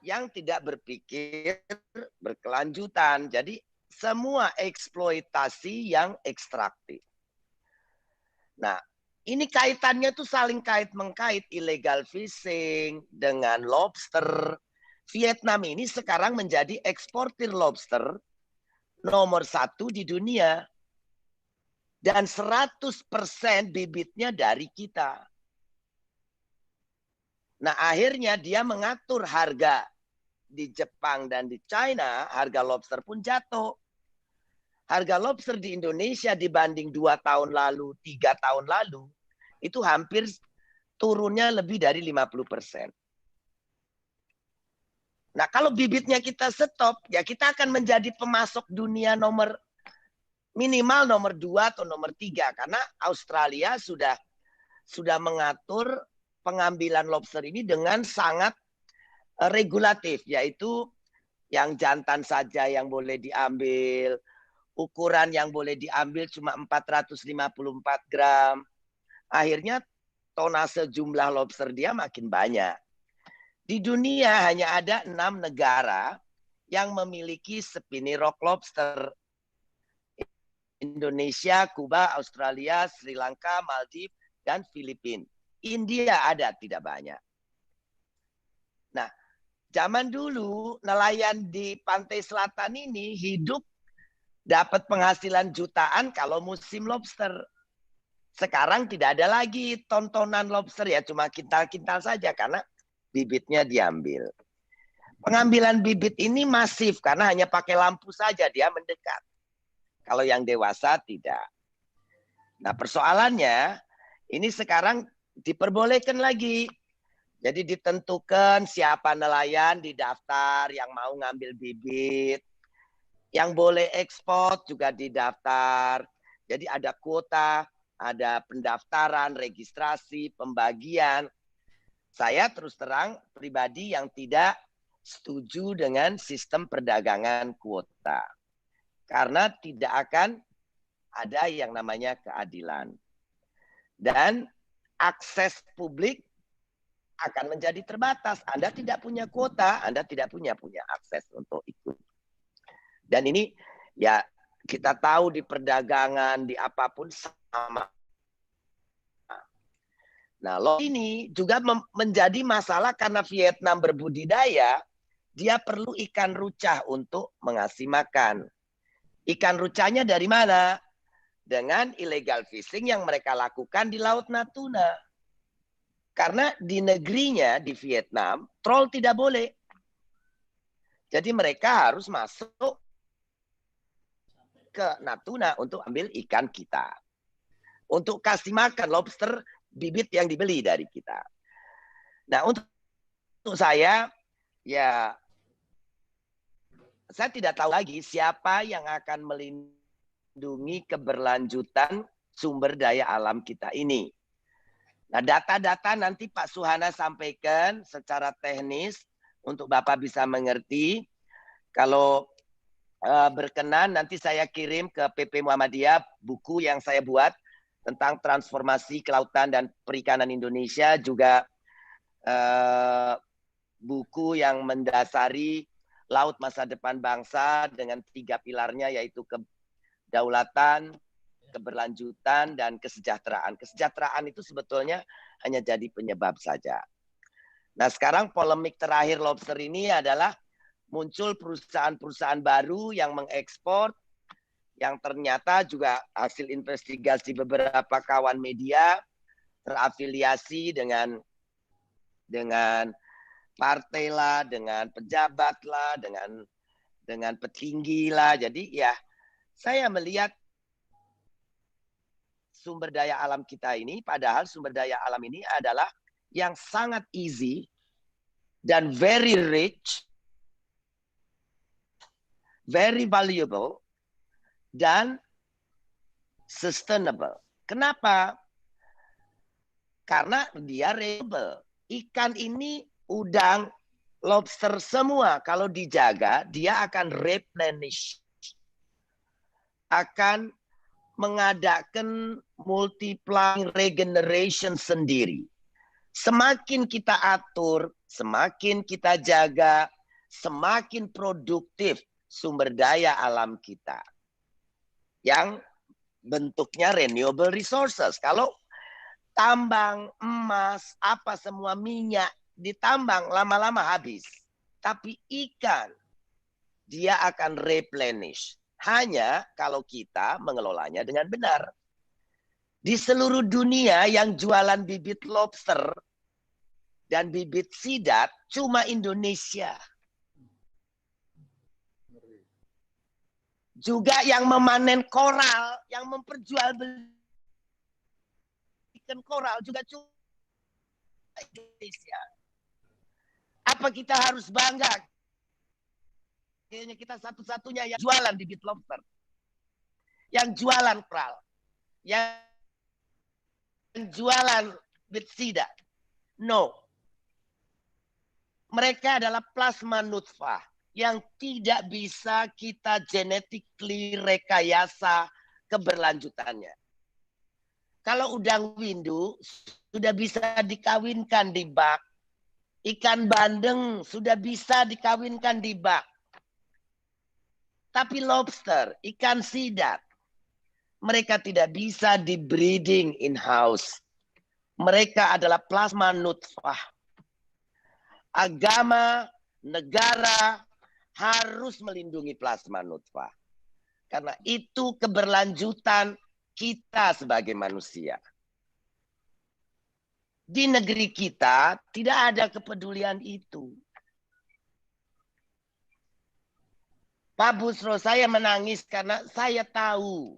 yang tidak berpikir berkelanjutan. Jadi semua eksploitasi yang ekstraktif. Nah, ini kaitannya tuh saling kait-mengkait, illegal fishing dengan lobster. Vietnam ini sekarang menjadi eksportir lobster nomor 1 di dunia. Dan 100% bibitnya dari kita. Nah, akhirnya dia mengatur harga di Jepang dan di China, harga lobster pun jatuh. Harga lobster di Indonesia dibanding 2 tahun lalu, 3 tahun lalu, itu hampir turunnya lebih dari 50%. Nah, kalau bibitnya kita stop, ya kita akan menjadi pemasok dunia minimal nomor 2 atau nomor 3. Karena Australia sudah mengatur pengambilan lobster ini dengan sangat regulatif, yaitu yang jantan saja yang boleh diambil, ukuran yang boleh diambil cuma 454 gram. Akhirnya tonase jumlah lobster dia makin banyak. Di dunia hanya ada 6 negara yang memiliki spiny rock lobster. Indonesia, Kuba, Australia, Sri Lanka, Maldives, dan Filipina. India ada tidak banyak. Nah, zaman dulu nelayan di pantai selatan ini hidup dapat penghasilan jutaan kalau musim lobster. Sekarang tidak ada lagi tontonan lobster ya, cuma kintal-kintal saja karena bibitnya diambil. Pengambilan bibit ini masif karena hanya pakai lampu saja dia mendekat. Kalau yang dewasa tidak. Nah, persoalannya ini sekarang diperbolehkan lagi. Jadi ditentukan siapa nelayan didaftar yang mau ngambil bibit. Yang boleh ekspor juga didaftar. Jadi ada kuota, ada pendaftaran, registrasi, pembagian. Saya terus terang pribadi yang tidak setuju dengan sistem perdagangan kuota. Karena tidak akan ada yang namanya keadilan. Dan akses publik akan menjadi terbatas. Anda tidak punya kuota, Anda tidak punya akses untuk ikut. Dan ini ya kita tahu di perdagangan, di apapun sama. Nah, ini juga menjadi masalah karena Vietnam berbudidaya, dia perlu ikan rucah untuk mengasih makan. Ikan rucahnya dari mana? Dengan illegal fishing yang mereka lakukan di Laut Natuna. Karena di negerinya, di Vietnam, troll tidak boleh. Jadi mereka harus masuk ke Natuna untuk ambil ikan kita. Untuk kasih makan lobster bibit yang dibeli dari kita. Nah, untuk saya, ya saya tidak tahu lagi siapa yang akan melindungi keberlanjutan sumber daya alam kita ini. Nah, data-data nanti Pak Suhana sampaikan secara teknis untuk Bapak bisa mengerti. Kalau berkenan nanti saya kirim ke PP Muhammadiyah buku yang saya buat tentang transformasi kelautan dan perikanan Indonesia, juga buku yang mendasari laut masa depan bangsa dengan 3 pilarnya, yaitu kedaulatan, keberlanjutan, dan kesejahteraan. Kesejahteraan itu sebetulnya hanya jadi penyebab saja. Nah, sekarang polemik terakhir lobster ini adalah muncul perusahaan-perusahaan baru yang mengekspor, yang ternyata juga hasil investigasi beberapa kawan media terafiliasi dengan partai lah, dengan pejabat lah, dengan petinggi lah. Jadi ya saya melihat sumber daya alam kita ini, padahal sumber daya alam ini adalah yang sangat easy dan very rich, very valuable, dan sustainable. Kenapa? Karena dia renewable. Ikan ini, udang, lobster semua kalau dijaga dia akan replenish. Akan mengadakan multiplying regeneration sendiri. Semakin kita atur, semakin kita jaga, semakin produktif sumber daya alam kita. Yang bentuknya renewable resources. Kalau tambang, emas, apa semua minyak ditambang lama-lama habis. Tapi ikan, dia akan replenish. Hanya kalau kita mengelolanya dengan benar. Di seluruh dunia yang jualan bibit lobster dan bibit sidat cuma Indonesia. Juga yang memanen koral, yang memperjualbelikan koral juga cuma Indonesia. Apa kita harus bangga? Kayaknya kita satu-satunya yang jualan bibit lobster. Yang jualan koral. Yang jualan bibit sidat. No. Mereka adalah plasma nutfah. yang tidak bisa kita genetically rekayasa keberlanjutannya. Kalau udang windu sudah bisa dikawinkan di bak. Ikan bandeng sudah bisa dikawinkan di bak. Tapi lobster, ikan sidap, mereka tidak bisa di breeding in-house. Mereka adalah plasma nutfah. Agama, negara harus melindungi plasma nutfah. Karena itu keberlanjutan kita sebagai manusia. Di negeri kita tidak ada kepedulian itu. Pak Busro, saya menangis karena saya tahu.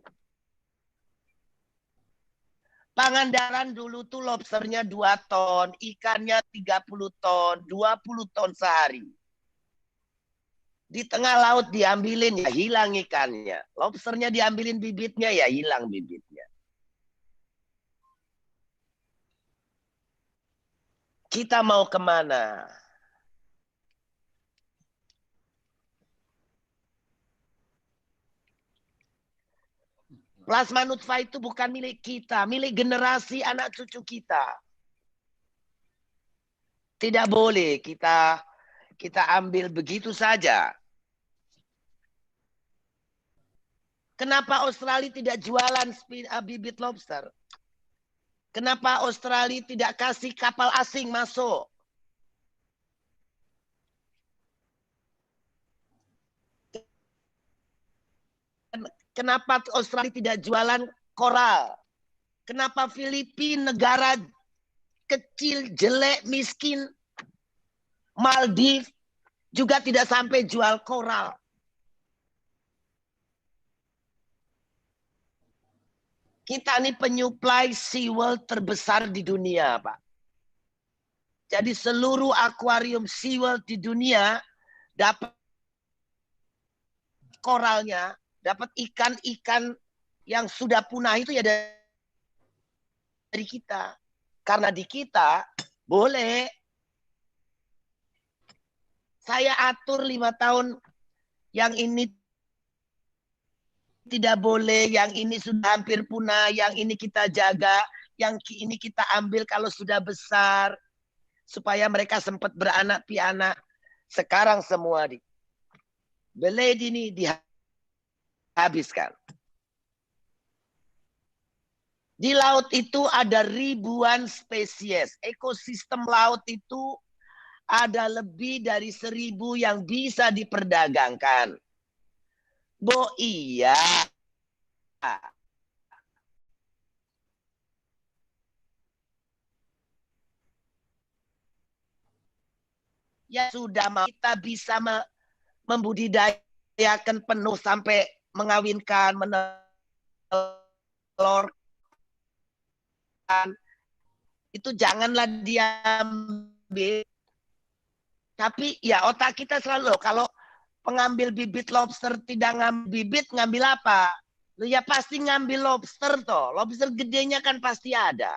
Pangandaran dulu tuh lobsternya 2 ton, ikannya 30 ton, 20 ton sehari. Di tengah laut diambilin, ya hilang ikannya. Lobsternya diambilin bibitnya, ya hilang bibitnya. Kita mau kemana? Plasma nutfah itu bukan milik kita, milik generasi anak cucu kita. Tidak boleh kita ambil begitu saja. Kenapa Australia tidak jualan bibit lobster? Kenapa Australia tidak kasih kapal asing masuk? Kenapa Australia tidak jualan koral? Kenapa Filipina, negara kecil, jelek, miskin, Maldives juga tidak sampai jual koral? Kita ini penyuplai SeaWorld terbesar di dunia, Pak. Jadi seluruh akuarium SeaWorld di dunia dapat koralnya, dapat ikan-ikan yang sudah punah itu ya dari kita. Karena di kita boleh. Saya atur 5 tahun yang ini tidak boleh, yang ini sudah hampir punah, yang ini kita jaga, yang ini kita ambil kalau sudah besar. Supaya mereka sempat beranak pianak. Sekarang semua beledi ini dihabiskan. Di laut itu ada ribuan spesies. Ekosistem laut itu ada lebih dari 1000 yang bisa diperdagangkan. Bo iya. Ya sudah mau kita bisa membudidayakan penuh sampai mengawinkan, menelurkan. Itu janganlah diambil. Tapi ya otak kita selalu, kalau pengambil bibit lobster tidak ngambil bibit, ngambil apa? Lu ya pasti ngambil lobster toh. Lobster gedenya kan pasti ada.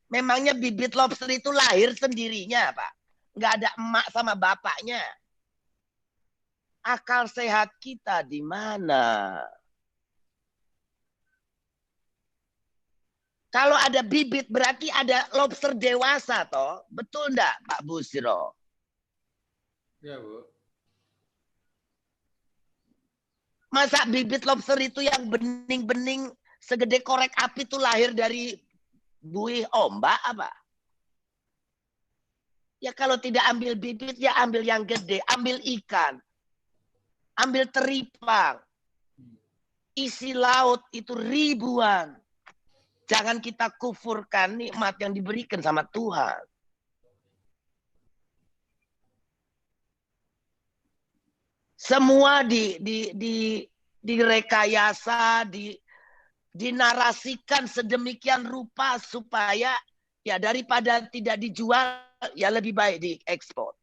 Memangnya bibit lobster itu lahir sendirinya, Pak? Nggak ada emak sama bapaknya. Akal sehat kita di mana? Kalau ada bibit berarti ada lobster dewasa toh. Betul enggak, Pak Busro? Ya, Bu. Masa bibit lobster itu yang bening-bening segede korek api itu lahir dari buih ombak apa? Ya kalau tidak ambil bibit ya ambil yang gede, ambil ikan. Ambil teripang. Isi laut itu ribuan. Jangan kita kufurkan nikmat yang diberikan sama Tuhan. Semua direkayasa, dinarasikan sedemikian rupa supaya ya daripada tidak dijual ya lebih baik diekspor.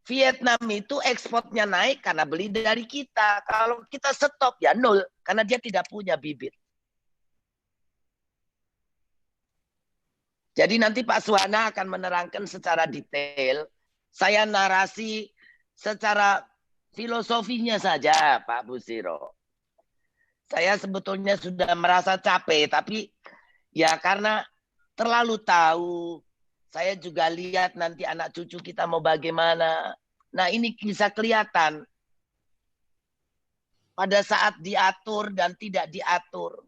Vietnam itu ekspornya naik karena beli dari kita. Kalau kita stop ya nol karena dia tidak punya bibit. Jadi nanti Pak Suwana akan menerangkan secara detail Saya narasi secara filosofinya saja, Pak Busiro. Saya sebetulnya sudah merasa capek, tapi ya karena terlalu tahu. Saya juga lihat nanti anak cucu kita mau bagaimana. Nah, ini bisa kelihatan pada saat diatur dan tidak diatur.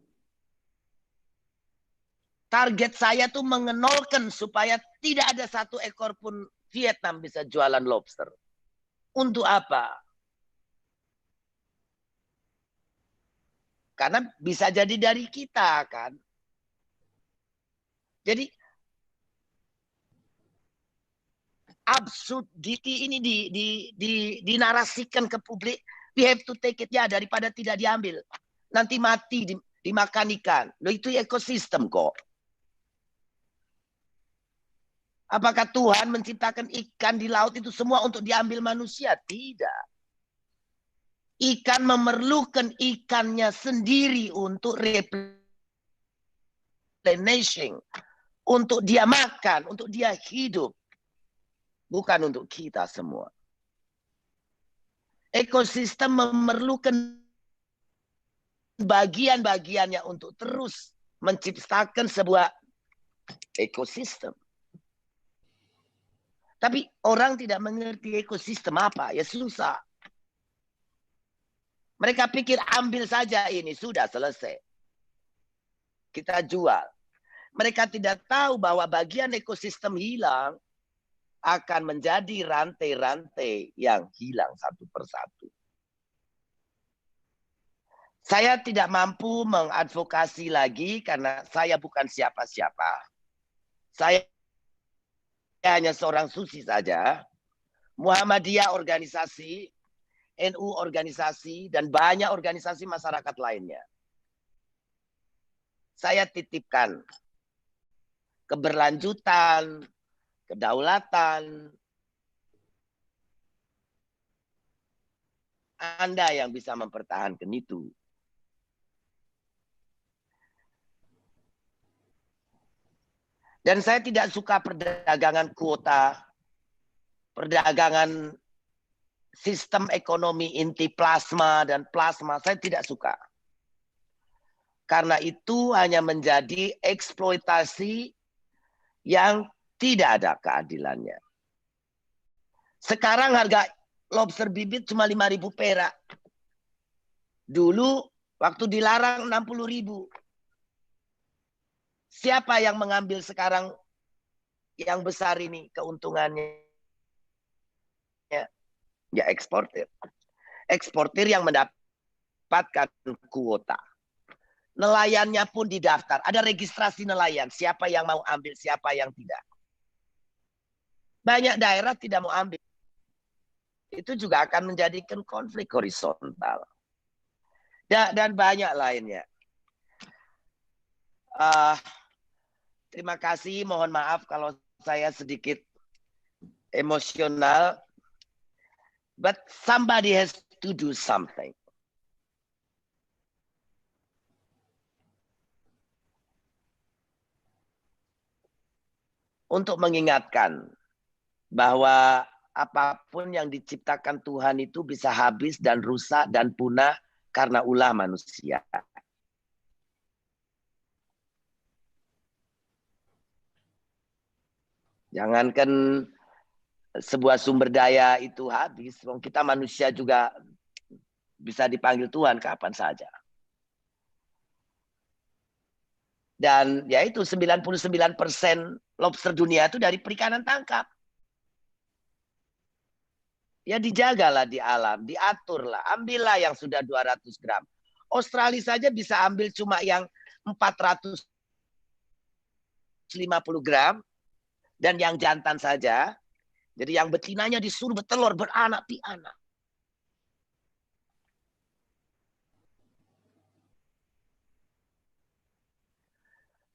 Target saya tuh mengenolkan supaya tidak ada satu ekor pun Vietnam bisa jualan lobster. Untuk apa? Karena bisa jadi dari kita kan. Jadi absurdity ini dinarasikan ke publik. We have to take it ya, daripada tidak diambil. Nanti mati dimakan ikan. Loh, itu ekosistem kok. Apakah Tuhan menciptakan ikan di laut itu semua untuk diambil manusia? Tidak. Ikan memerlukan ikannya sendiri untuk replenishing. Untuk dia makan, untuk dia hidup. Bukan untuk kita semua. Ekosistem memerlukan bagian-bagiannya untuk terus menciptakan sebuah ekosistem. Tapi orang tidak mengerti ekosistem apa, ya susah. Mereka pikir ambil saja ini, sudah selesai. Kita jual. Mereka tidak tahu bahwa bagian ekosistem hilang akan menjadi rantai-rantai yang hilang satu persatu. Saya tidak mampu mengadvokasi lagi karena saya bukan siapa-siapa. Saya hanya seorang susi saja. Muhammadiyah organisasi, NU organisasi, dan banyak organisasi masyarakat lainnya. Saya titipkan keberlanjutan, kedaulatan, Anda yang bisa mempertahankan itu. Dan saya tidak suka perdagangan kuota, perdagangan sistem ekonomi inti plasma dan plasma, saya tidak suka. Karena itu hanya menjadi eksploitasi yang tidak ada keadilannya. Sekarang harga lobster bibit cuma 5.000 perak. Dulu waktu dilarang 60.000. Siapa yang mengambil sekarang yang besar ini keuntungannya? Ya eksportir. Eksportir yang mendapatkan kuota. Nelayannya pun didaftar. Ada registrasi nelayan. Siapa yang mau ambil, siapa yang tidak. Banyak daerah tidak mau ambil. Itu juga akan menjadikan konflik horizontal. Dan banyak lainnya. Terima kasih, mohon maaf kalau saya sedikit emosional. But somebody has to do something. Untuk mengingatkan bahwa apapun yang diciptakan Tuhan itu bisa habis dan rusak dan punah karena ulah manusia. Jangankan sebuah sumber daya itu habis, kita manusia juga bisa dipanggil Tuhan kapan saja. Dan yaitu 99% lobster dunia itu dari perikanan tangkap. Ya dijagalah di alam, diaturlah, ambillah yang sudah 200 gram. Australia saja bisa ambil cuma yang 450 gram. Dan yang jantan saja. Jadi yang betinanya disuruh bertelur, beranak pianak.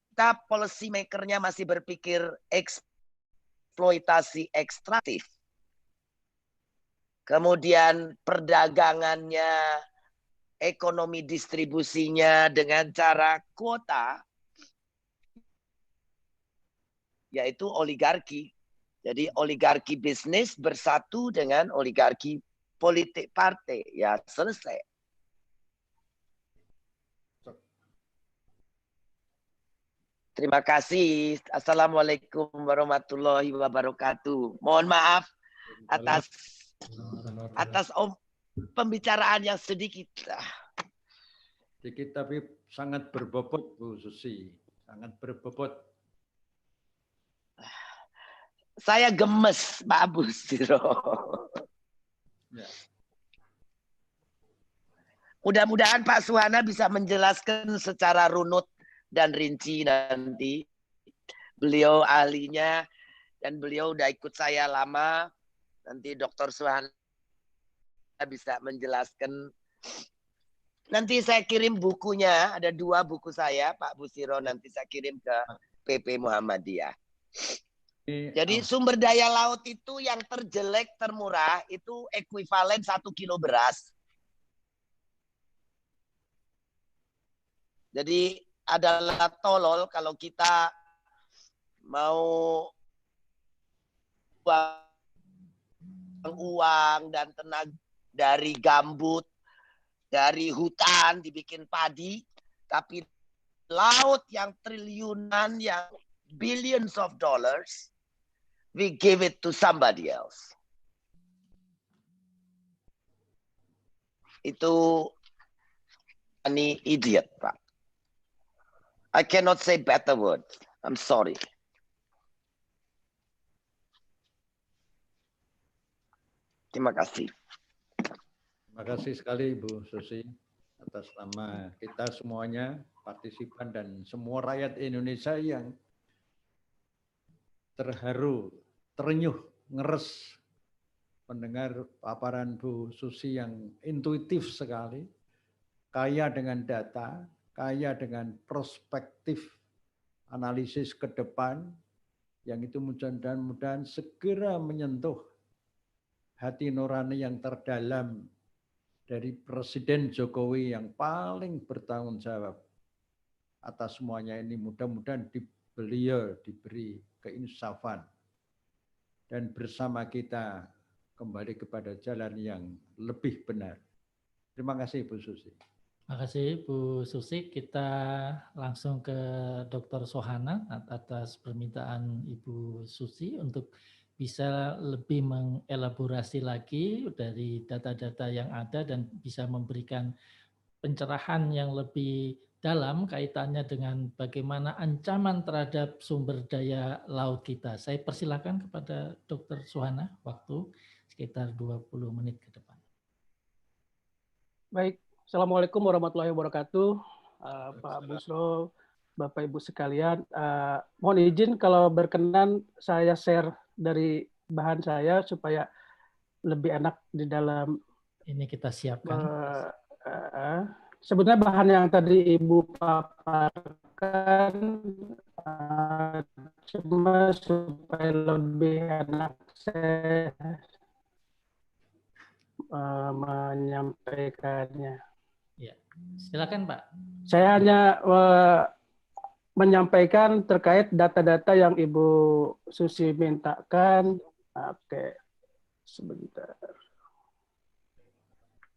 Kita policy makernya masih berpikir eksploitasi ekstraktif. Kemudian perdagangannya, ekonomi distribusinya dengan cara kuota. Yaitu oligarki. Jadi oligarki bisnis bersatu dengan oligarki politik partai. Ya selesai. Terima kasih. Assalamualaikum warahmatullahi wabarakatuh. Mohon maaf atas pembicaraan yang sedikit. Sedikit tapi sangat berbobot, Bu Susi. Sangat berbobot. Saya gemes, Pak Busiro. Ya. Mudah-mudahan Pak Suhana bisa menjelaskan secara runut dan rinci nanti. Beliau ahlinya dan beliau udah ikut saya lama. Nanti Dr. Suhana bisa menjelaskan. Nanti saya kirim bukunya, ada 2 buku saya, Pak Busiro, nanti saya kirim ke PP Muhammadiyah. Jadi sumber daya laut itu yang terjelek, termurah, itu ekuivalen 1 kilo beras. Jadi adalah tolol kalau kita mau uang dan tenaga dari gambut, dari hutan dibikin padi, tapi laut yang triliunan, yang billions of dollars, we give it to somebody else. Itu ini idiot, Pak. I cannot say better word. I'm sorry. Terima kasih. Terima kasih sekali Bu Susi atas nama kita semuanya, partisipan dan semua rakyat Indonesia yang terharu, terenyuh, ngeres mendengar paparan Bu Susi yang intuitif sekali, kaya dengan data, kaya dengan perspektif analisis ke depan, yang itu mudah-mudahan segera menyentuh hati nurani yang terdalam dari Presiden Jokowi yang paling bertanggung jawab atas semuanya ini. Mudah-mudahan beliau diberi keinsafan dan bersama kita kembali kepada jalan yang lebih benar. Terima kasih Bu Susi. Terima kasih Bu Susi. Kita langsung ke Dr. Sohana atas permintaan Ibu Susi untuk bisa lebih mengelaborasi lagi dari data-data yang ada dan bisa memberikan pencerahan yang lebih dalam kaitannya dengan bagaimana ancaman terhadap sumber daya laut kita. Saya persilakan kepada Dr. Sohana, waktu sekitar 20 menit ke depan. Baik, Assalamualaikum warahmatullahi wabarakatuh, Pak Busro, Bapak Ibu sekalian. Mohon izin kalau berkenan saya share dari bahan saya supaya lebih enak di dalam. Ini kita siapkan. Sebenarnya bahan yang tadi Ibu paparkan cuma supaya lebih enak saya menyampaikannya. Ya, silakan Pak. Saya hanya menyampaikan terkait data-data yang Ibu Susi mintakan. Oke, sebentar.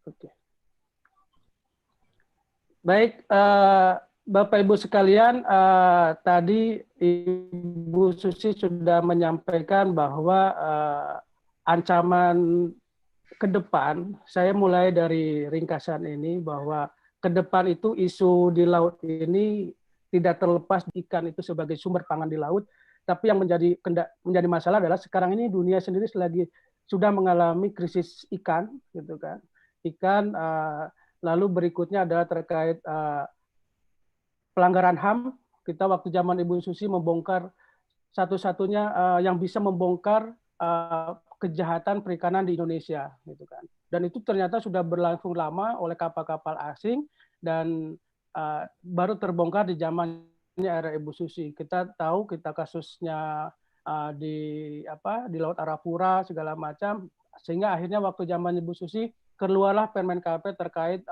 Oke. Baik, Bapak Ibu sekalian, tadi Ibu Susi sudah menyampaikan bahwa ancaman ke depan, saya mulai dari ringkasan ini bahwa ke depan itu isu di laut ini tidak terlepas ikan itu sebagai sumber pangan di laut, tapi yang menjadi masalah adalah sekarang ini dunia sendiri sudah mengalami krisis ikan, gitu kan? Ikan, lalu berikutnya adalah terkait pelanggaran HAM. Kita waktu zaman Ibu Susi membongkar satu-satunya yang bisa membongkar kejahatan perikanan di Indonesia, gitu kan. Dan itu ternyata sudah berlangsung lama oleh kapal-kapal asing dan baru terbongkar di zamannya era Ibu Susi. Kita tahu kasusnya di Laut Arafura segala macam, sehingga akhirnya waktu zaman Ibu Susi keluarlah Permen KP terkait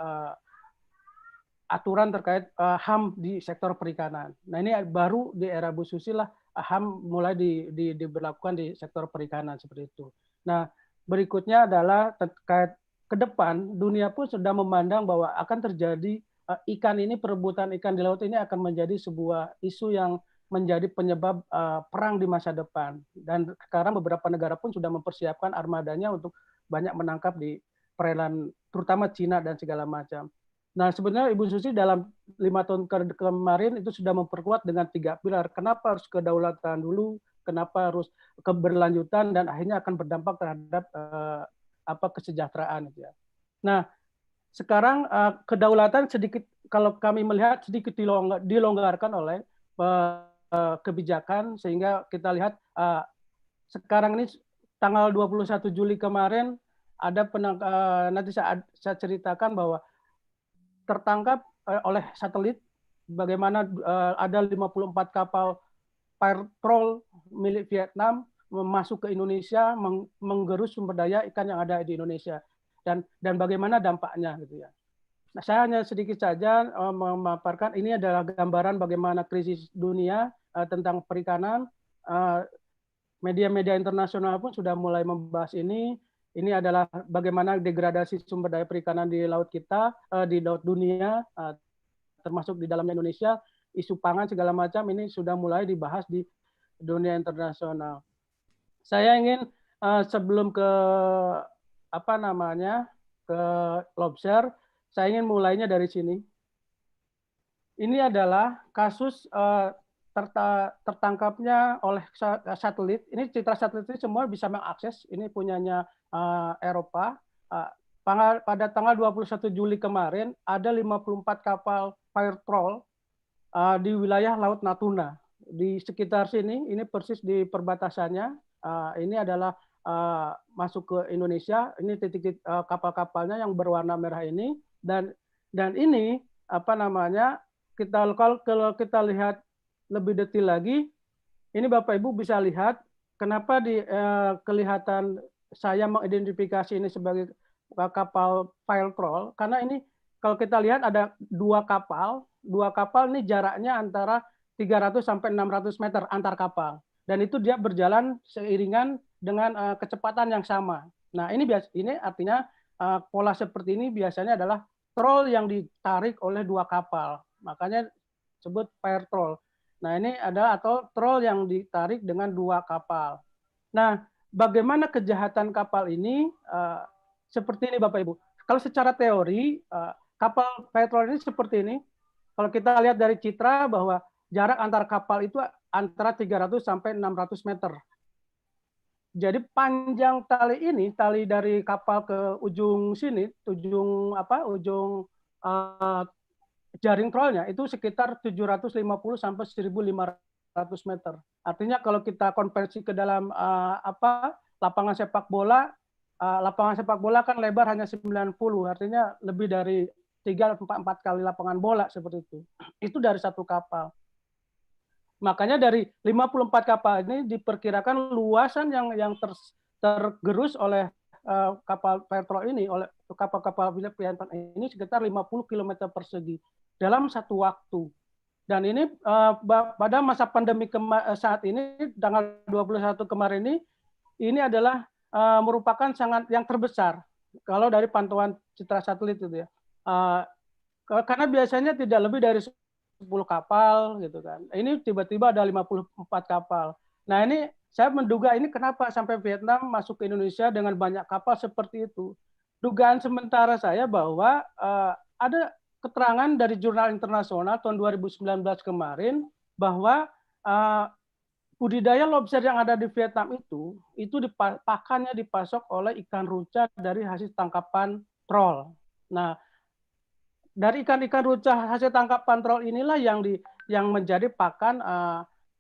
aturan terkait HAM di sektor perikanan. Nah ini baru di era Bu Susi lah HAM mulai diberlakukan di sektor perikanan seperti itu. Nah, berikutnya adalah terkait ke depan dunia pun sudah memandang bahwa akan terjadi ikan ini, perebutan ikan di laut ini akan menjadi sebuah isu yang menjadi penyebab perang di masa depan. Dan sekarang beberapa negara pun sudah mempersiapkan armadanya untuk banyak menangkap di perairan, terutama Cina dan segala macam. Nah, sebenarnya Ibu Susi dalam 5 tahun kemarin itu sudah memperkuat dengan 3 pilar. Kenapa harus kedaulatan dulu, kenapa harus keberlanjutan, dan akhirnya akan berdampak terhadap kesejahteraan. Ya. Nah, sekarang kedaulatan sedikit, kalau kami melihat sedikit dilonggarkan oleh kebijakan, sehingga kita lihat sekarang ini tanggal 21 Juli kemarin ada nanti saya ceritakan bahwa tertangkap oleh satelit bagaimana ada 54 kapal patrol milik Vietnam masuk ke Indonesia menggerus sumber daya ikan yang ada di Indonesia dan bagaimana dampaknya gitu ya. Nah, saya hanya sedikit saja memaparkan ini adalah gambaran bagaimana krisis dunia tentang perikanan. Media-media internasional pun sudah mulai membahas ini. Ini adalah bagaimana degradasi sumber daya perikanan di laut kita, di laut dunia, termasuk di dalamnya Indonesia, isu pangan segala macam ini sudah mulai dibahas di dunia internasional. Saya ingin sebelum ke ke lobster, saya ingin mulainya dari sini. Ini adalah kasus tertangkapnya oleh satelit. Ini citra satelit ini semua bisa mengakses. Ini punyanya Eropa. Pada tanggal 21 Juli kemarin ada 54 kapal patrol di wilayah Laut Natuna. Di sekitar sini, ini persis di perbatasannya. Ini adalah masuk ke Indonesia. Ini titik kapal-kapalnya yang berwarna merah ini. Dan ini kalau kita lihat lebih detail lagi, ini Bapak Ibu bisa lihat kenapa kelihatan saya mengidentifikasi ini sebagai kapal patrol, karena ini kalau kita lihat ada dua kapal ini jaraknya antara 300 sampai 600 meter antar kapal, dan itu dia berjalan seiringan dengan kecepatan yang sama. Nah, ini artinya pola seperti ini biasanya adalah troll yang ditarik oleh dua kapal, makanya disebut patrol. Nah, ini adalah atau troll yang ditarik dengan dua kapal. Nah, bagaimana kejahatan kapal ini? Seperti ini Bapak Ibu. Kalau secara teori, kapal patrol ini seperti ini. Kalau kita lihat dari citra bahwa jarak antar kapal itu antara 300 sampai 600 meter. Jadi panjang tali dari kapal ke ujung sini, ujung jaring trollnya itu sekitar 750 sampai 1.500 meter. Artinya kalau kita konversi ke dalam lapangan sepak bola kan lebar hanya 90, artinya lebih dari 3-4 kali lapangan bola seperti itu. Itu dari satu kapal. Makanya dari 54 kapal ini diperkirakan luasan yang tergerus oleh kapal patrol ini, oleh kapal-kapal Vietnam ini sekitar 50 km persegi dalam satu waktu. Dan ini pada masa pandemi saat ini, tanggal 21 kemarin ini adalah merupakan sangat yang terbesar kalau dari pantauan citra satelit itu ya. Karena biasanya tidak lebih dari 10 kapal gitu kan. Ini tiba-tiba ada 54 kapal. Nah, ini saya menduga ini kenapa sampai Vietnam masuk ke Indonesia dengan banyak kapal seperti itu. Dugaan sementara saya bahwa ada keterangan dari jurnal internasional tahun 2019 kemarin bahwa budidaya lobster yang ada di Vietnam itu pakannya dipasok oleh ikan ruca dari hasil tangkapan troll. Nah, dari ikan-ikan ruca hasil tangkapan troll inilah yang menjadi pakan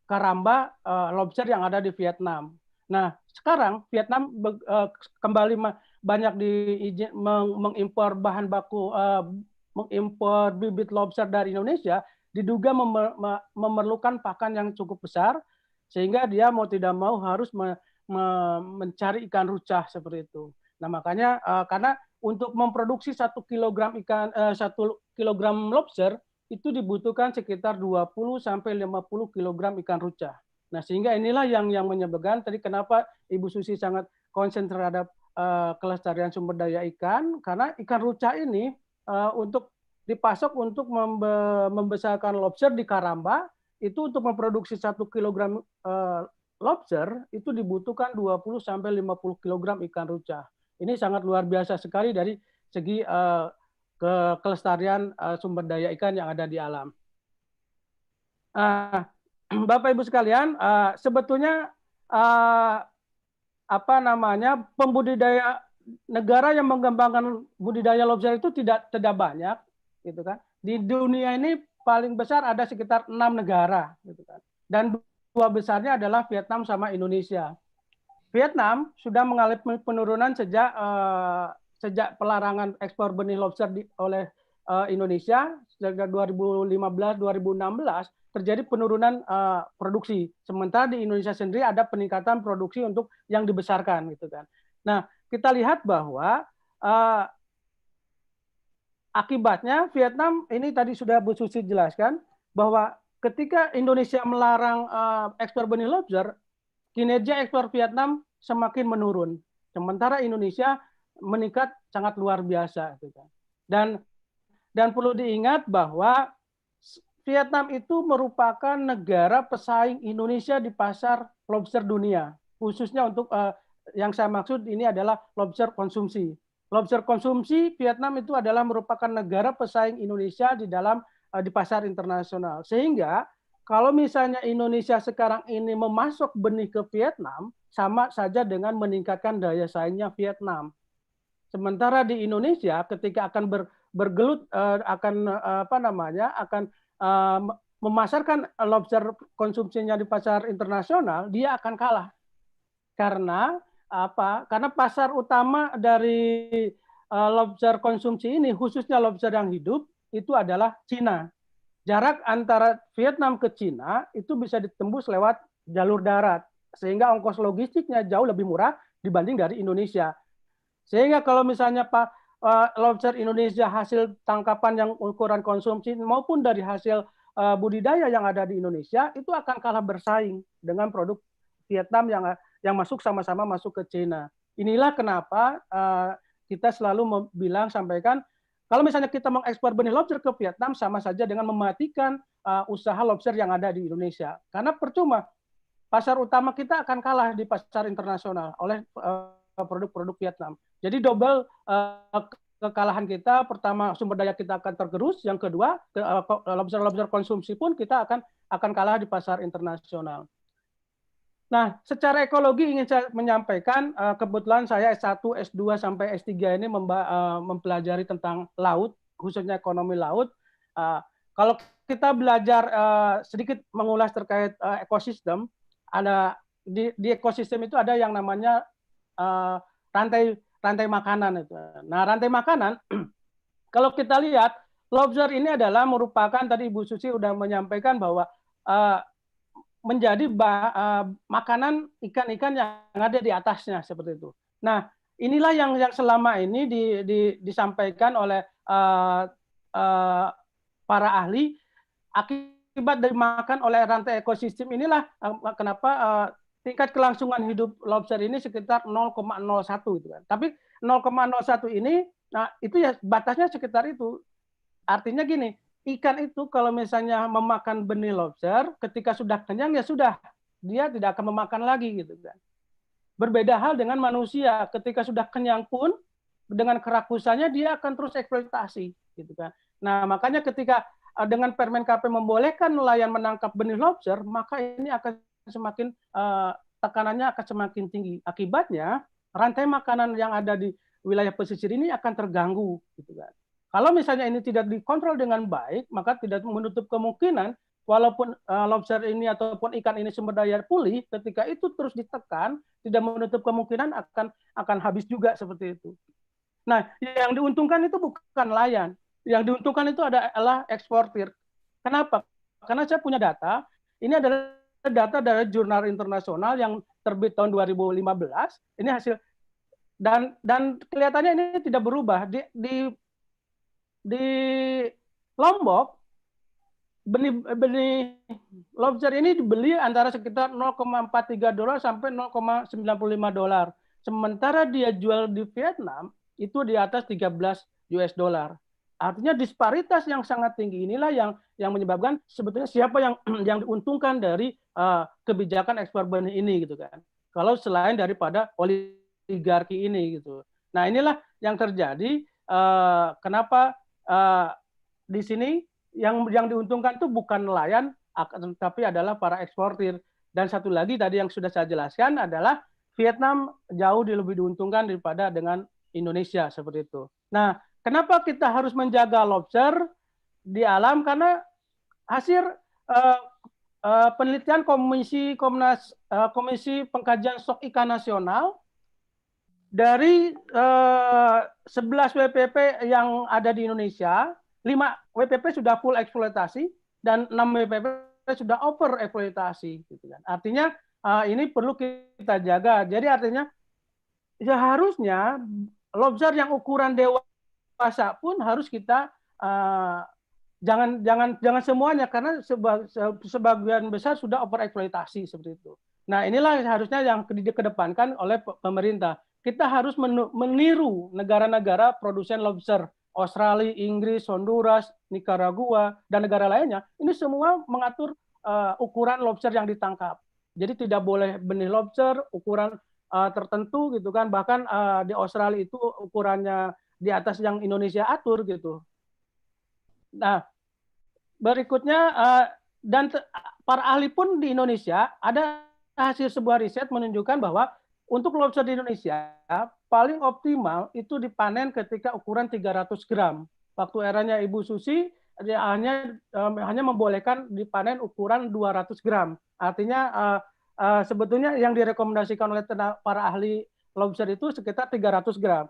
karamba lobster yang ada di Vietnam. Nah, sekarang Vietnam kembali banyak mengimpor bahan baku, mengimpor bibit lobster dari Indonesia, diduga memerlukan pakan yang cukup besar, sehingga dia mau tidak mau harus mencari ikan ruca seperti itu. Nah, makanya karena untuk memproduksi 1 kilogram lobster itu dibutuhkan sekitar 20 sampai 50 kilogram ikan ruca. Nah, sehingga inilah yang menyebabkan tadi kenapa Ibu Susi sangat konsen terhadap kelestarian sumber daya ikan, karena ikan ruca ini untuk dipasok untuk membesarkan lobster di Karamba, itu untuk memproduksi 1 kilogram lobster itu dibutuhkan 20 sampai 50 kilogram ikan ruca. Ini sangat luar biasa sekali dari segi kelestarian sumber daya ikan yang ada di alam. Bapak Ibu sekalian, sebetulnya pembudidaya negara yang mengembangkan budidaya lobster itu tidak banyak, gitu kan. Di dunia ini paling besar ada sekitar 6 negara, gitu kan. Dan 2 besarnya adalah Vietnam sama Indonesia. Vietnam sudah mengalami penurunan sejak pelarangan ekspor benih lobster oleh Indonesia sejak 2015-2016 terjadi penurunan produksi. Sementara di Indonesia sendiri ada peningkatan produksi untuk yang dibesarkan, gitu kan. Nah, kita lihat bahwa akibatnya Vietnam ini tadi sudah Bu Susi jelaskan bahwa ketika Indonesia melarang ekspor benih lobster, kinerja ekspor Vietnam semakin menurun. Sementara Indonesia meningkat sangat luar biasa, gitu kan. Dan perlu diingat bahwa Vietnam itu merupakan negara pesaing Indonesia di pasar lobster dunia, khususnya untuk yang saya maksud ini adalah lobster konsumsi. Lobster konsumsi Vietnam itu adalah merupakan negara pesaing Indonesia di pasar internasional. Sehingga kalau misalnya Indonesia sekarang ini memasok benih ke Vietnam, sama saja dengan meningkatkan daya saingnya Vietnam. Sementara di Indonesia ketika akan bergelut akan memasarkan lobster konsumsinya di pasar internasional, dia akan kalah. Karena apa? Karena pasar utama dari lobster konsumsi ini, khususnya lobster yang hidup, itu adalah Cina. Jarak antara Vietnam ke Cina itu bisa ditembus lewat jalur darat, sehingga ongkos logistiknya jauh lebih murah dibanding dari Indonesia. Sehingga kalau misalnya lobster Indonesia hasil tangkapan yang ukuran konsumsi maupun dari hasil budidaya yang ada di Indonesia itu akan kalah bersaing dengan produk Vietnam yang sama-sama masuk ke China. Inilah kenapa kita selalu sampaikan kalau misalnya kita mengekspor benih lobster ke Vietnam sama saja dengan mematikan usaha lobster yang ada di Indonesia. Karena percuma pasar utama kita akan kalah di pasar internasional oleh produk-produk Vietnam. Jadi double kekalahan kita. Pertama, sumber daya kita akan tergerus. Yang kedua, lobster konsumsi pun kita akan kalah di pasar internasional. Nah, secara ekologi ingin saya menyampaikan, kebetulan saya S1, S2 sampai S3 ini mempelajari tentang laut, khususnya ekonomi laut. Kalau kita belajar sedikit mengulas terkait ekosistem, ada di ekosistem itu ada yang namanya rantai makanan itu. Nah, rantai makanan kalau kita lihat lobster ini adalah merupakan tadi Ibu Susi sudah menyampaikan bahwa menjadi makanan ikan-ikan yang ada di atasnya seperti itu. Nah, inilah yang selama ini disampaikan oleh para ahli akibat dari makan oleh rantai ekosistem inilah kenapa tingkat kelangsungan hidup lobster ini sekitar 0,01 gitu kan. Tapi 0,01 ini, nah itu ya batasnya sekitar itu. Artinya gini, ikan itu kalau misalnya memakan benih lobster, ketika sudah kenyang ya sudah, dia tidak akan memakan lagi gitu kan. Berbeda hal dengan manusia, ketika sudah kenyang pun dengan kerakusannya dia akan terus eksploitasi gitu kan. Nah makanya ketika dengan Permen KP membolehkan nelayan menangkap benih lobster, maka ini akan semakin tekanannya akan semakin tinggi. Akibatnya rantai makanan yang ada di wilayah pesisir ini akan terganggu gitu kan. Kalau misalnya ini tidak dikontrol dengan baik, maka tidak menutup kemungkinan walaupun lobster ini ataupun ikan ini sumber daya pulih, ketika itu terus ditekan, tidak menutup kemungkinan akan habis juga seperti itu. Nah, yang diuntungkan itu bukan nelayan, yang diuntungkan itu adalah eksportir. Kenapa? Karena saya punya data, ini adalah data dari jurnal internasional yang terbit tahun 2015. Ini hasil dan kelihatannya ini tidak berubah di Lombok benih lobster ini dibeli antara sekitar $0,43 sampai $0,95. Sementara dia jual di Vietnam itu di atas $13. Artinya disparitas yang sangat tinggi inilah yang menyebabkan sebetulnya siapa yang diuntungkan dari kebijakan ekspor benih ini gitu kan. Kalau selain daripada oligarki ini gitu. Nah, inilah yang terjadi kenapa di sini yang diuntungkan itu bukan nelayan, tapi adalah para eksportir. Dan satu lagi tadi yang sudah saya jelaskan adalah Vietnam jauh lebih diuntungkan daripada dengan Indonesia seperti itu. Nah, kenapa kita harus menjaga lobster di alam? Karena hasil penelitian Komisi Pengkajian Stok Ikan Nasional dari 11 WPP yang ada di Indonesia, 5 WPP sudah full eksploitasi dan 6 WPP sudah over eksploitasi gitu kan. Artinya ini perlu kita jaga. Jadi artinya seharusnya lobster yang ukuran dewasa pun harus kita jangan semuanya karena sebagian besar sudah over eksploitasi seperti itu. Nah, inilah harusnya yang dikedepankan oleh pemerintah. Kita harus meniru negara-negara produsen lobster. Australia, Inggris, Honduras, Nicaragua, dan negara lainnya, ini semua mengatur ukuran lobster yang ditangkap. Jadi tidak boleh benih lobster ukuran tertentu gitu kan, bahkan di Australia itu ukurannya di atas yang Indonesia atur gitu. Nah, berikutnya dan para ahli pun di Indonesia ada hasil sebuah riset menunjukkan bahwa untuk lobster di Indonesia paling optimal itu dipanen ketika ukuran 300 gram. Waktu eranya Ibu Susi dia hanya membolehkan dipanen ukuran 200 gram. Artinya sebetulnya yang direkomendasikan oleh para ahli lobster itu sekitar 300 gram.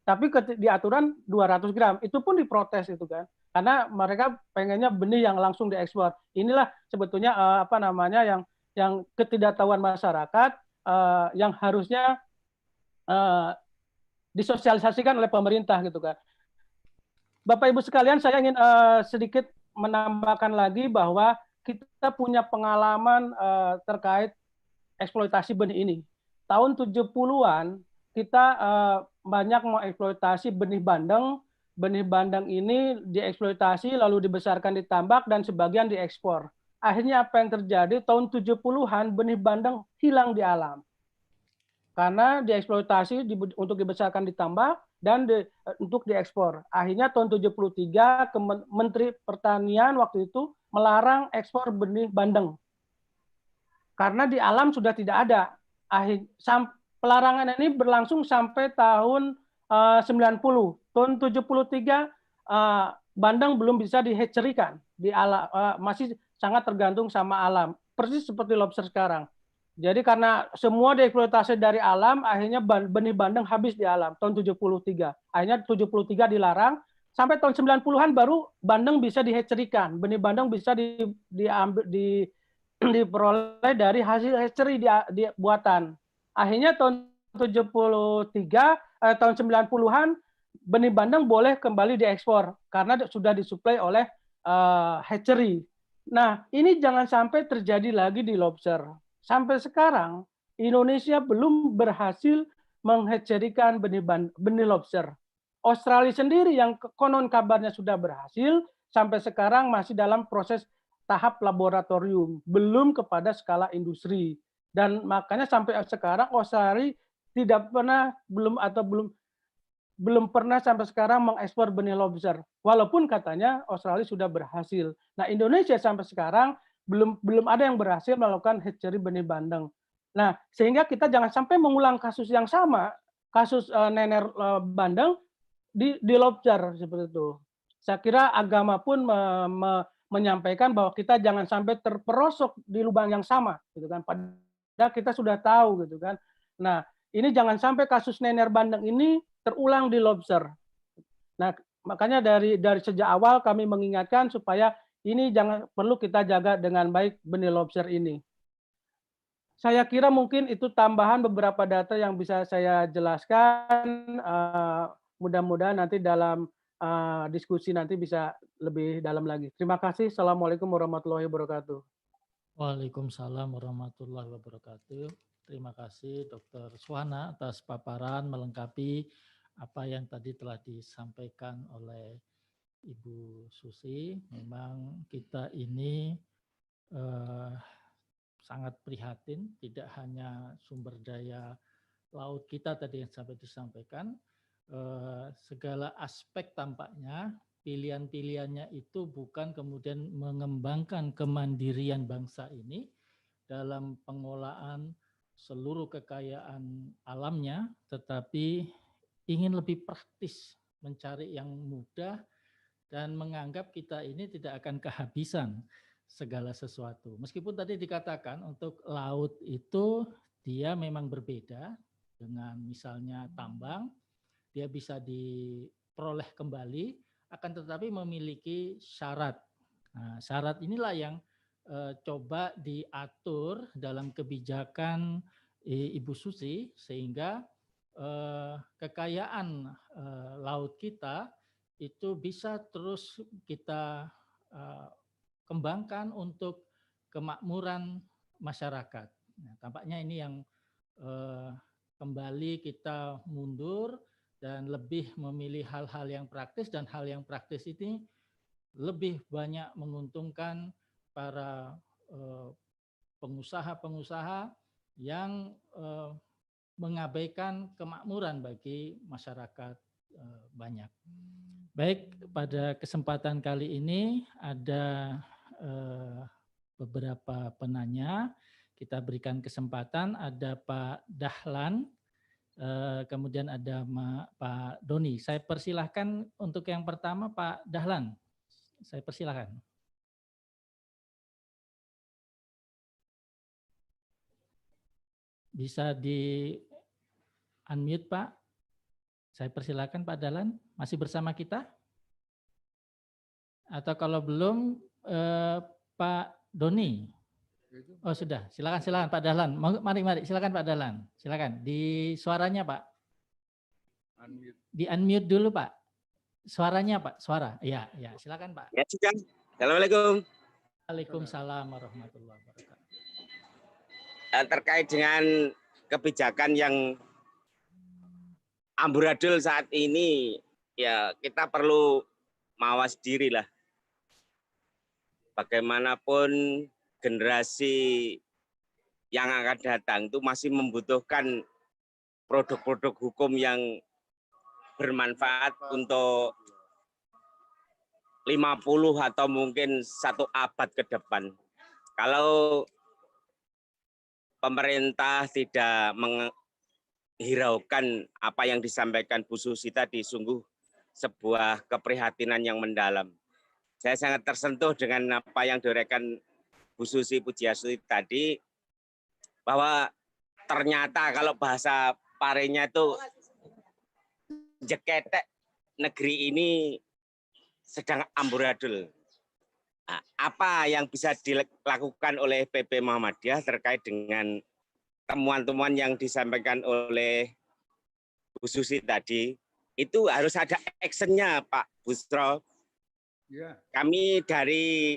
Tapi di aturan 200 gram. Itu pun diprotes itu kan. Karena mereka pengennya benih yang langsung diekspor. Inilah sebetulnya yang ketidaktahuan masyarakat yang harusnya disosialisasikan oleh pemerintah gitu kan. Bapak Ibu sekalian, saya ingin sedikit menambahkan lagi bahwa kita punya pengalaman terkait eksploitasi benih ini. Tahun 70-an kita banyak mengeksploitasi benih bandeng. Benih bandeng ini dieksploitasi lalu dibesarkan di tambak dan sebagian diekspor. Akhirnya apa yang terjadi? Tahun 70-an benih bandeng hilang di alam. Karena dieksploitasi untuk dibesarkan di tambak dan untuk diekspor. Akhirnya tahun 73 Menteri Pertanian waktu itu melarang ekspor benih bandeng. Karena di alam sudah tidak ada. Pelarangan ini berlangsung sampai tahun 90. Tahun 73 bandeng belum bisa dihatcherikan di alam, masih sangat tergantung sama alam. Persis seperti lobster sekarang. Jadi karena semua dieksploitasi dari alam, akhirnya benih bandeng habis di alam tahun 73. Akhirnya 73 dilarang, sampai tahun 90-an baru bandeng bisa dihatcherikan. Benih bandeng bisa diperoleh dari hasil hatchery di buatan. Akhirnya tahun 73, tahun 90-an benih bandeng boleh kembali diekspor karena sudah disuplai oleh hatchery. Nah, ini jangan sampai terjadi lagi di lobster. Sampai sekarang Indonesia belum berhasil menghatcherikan benih lobster. Australia sendiri yang konon kabarnya sudah berhasil, sampai sekarang masih dalam proses tahap laboratorium, belum kepada skala industri. Dan makanya sampai sekarang Australia tidak pernah belum pernah sampai sekarang mengekspor benih lobster. Walaupun katanya Australia sudah berhasil. Nah, Indonesia sampai sekarang belum ada yang berhasil melakukan hatchery benih bandeng. Nah, sehingga kita jangan sampai mengulang kasus yang sama, kasus nener bandeng di lobster seperti itu. Saya kira agama pun menyampaikan bahwa kita jangan sampai terperosok di lubang yang sama, gitu kan. Padahal kita sudah tahu, gitu kan. Nah, ini jangan sampai kasus nener bandeng ini terulang di lobster. Nah, makanya dari sejak awal kami mengingatkan supaya ini perlu kita jaga dengan baik benih lobster ini. Saya kira mungkin itu tambahan beberapa data yang bisa saya jelaskan. Mudah-mudahan nanti dalam diskusi nanti bisa lebih dalam lagi. Terima kasih. Assalamualaikum warahmatullahi wabarakatuh. Waalaikumsalam warahmatullahi wabarakatuh. Terima kasih Dr. Suhana atas paparan melengkapi apa yang tadi telah disampaikan oleh Ibu Susi. Memang kita ini sangat prihatin, tidak hanya sumber daya laut kita tadi yang sampai disampaikan, segala aspek tampaknya pilihan-pilihannya itu bukan kemudian mengembangkan kemandirian bangsa ini dalam pengolahan seluruh kekayaan alamnya, tetapi ingin lebih praktis, mencari yang mudah dan menganggap kita ini tidak akan kehabisan segala sesuatu. Meskipun tadi dikatakan untuk laut itu dia memang berbeda dengan misalnya tambang, dia bisa diperoleh kembali, akan tetapi memiliki syarat. Nah, syarat inilah yang coba diatur dalam kebijakan Ibu Susi sehingga kekayaan laut kita itu bisa terus kita kembangkan untuk kemakmuran masyarakat. Nah, tampaknya ini yang kembali kita mundur dan lebih memilih hal-hal yang praktis, dan hal yang praktis ini lebih banyak menguntungkan para pengusaha-pengusaha yang mengabaikan kemakmuran bagi masyarakat banyak. Baik, pada kesempatan kali ini ada beberapa penanya. Kita berikan kesempatan, ada Pak Dahlan, kemudian ada Pak Doni. Saya persilahkan untuk yang pertama Pak Dahlan. Saya persilahkan. Bisa di unmute Pak. Saya persilahkan Pak Dahlan. Masih bersama kita? Atau kalau belum Pak Doni? Oh sudah, silakan Pak Dahlan. Mari silakan Pak Dahlan. Silakan di suaranya Pak. Di unmute dulu Pak. Suaranya Pak, suara. Ya, silakan Pak. Ya sudah. Assalamualaikum. Waalaikumsalam warahmatullahi wabarakatuh. Terkait dengan kebijakan yang amburadul saat ini, ya kita perlu mawas diri lah. Bagaimanapun generasi yang akan datang itu masih membutuhkan produk-produk hukum yang bermanfaat untuk 50 atau mungkin 1 abad ke depan. Kalau pemerintah tidak menghiraukan apa yang disampaikan Bu Susi tadi, sungguh sebuah keprihatinan yang mendalam. Saya sangat tersentuh dengan apa yang diuraikan Bu Susi Pujiastuti tadi, bahwa ternyata kalau bahasa parenya itu jeketek negeri ini sedang amburadul. Nah, apa yang bisa dilakukan oleh PP Muhammadiyah terkait dengan temuan-temuan yang disampaikan oleh Bu Susi tadi, itu harus ada actionnya Pak Busro. Ya. Kami dari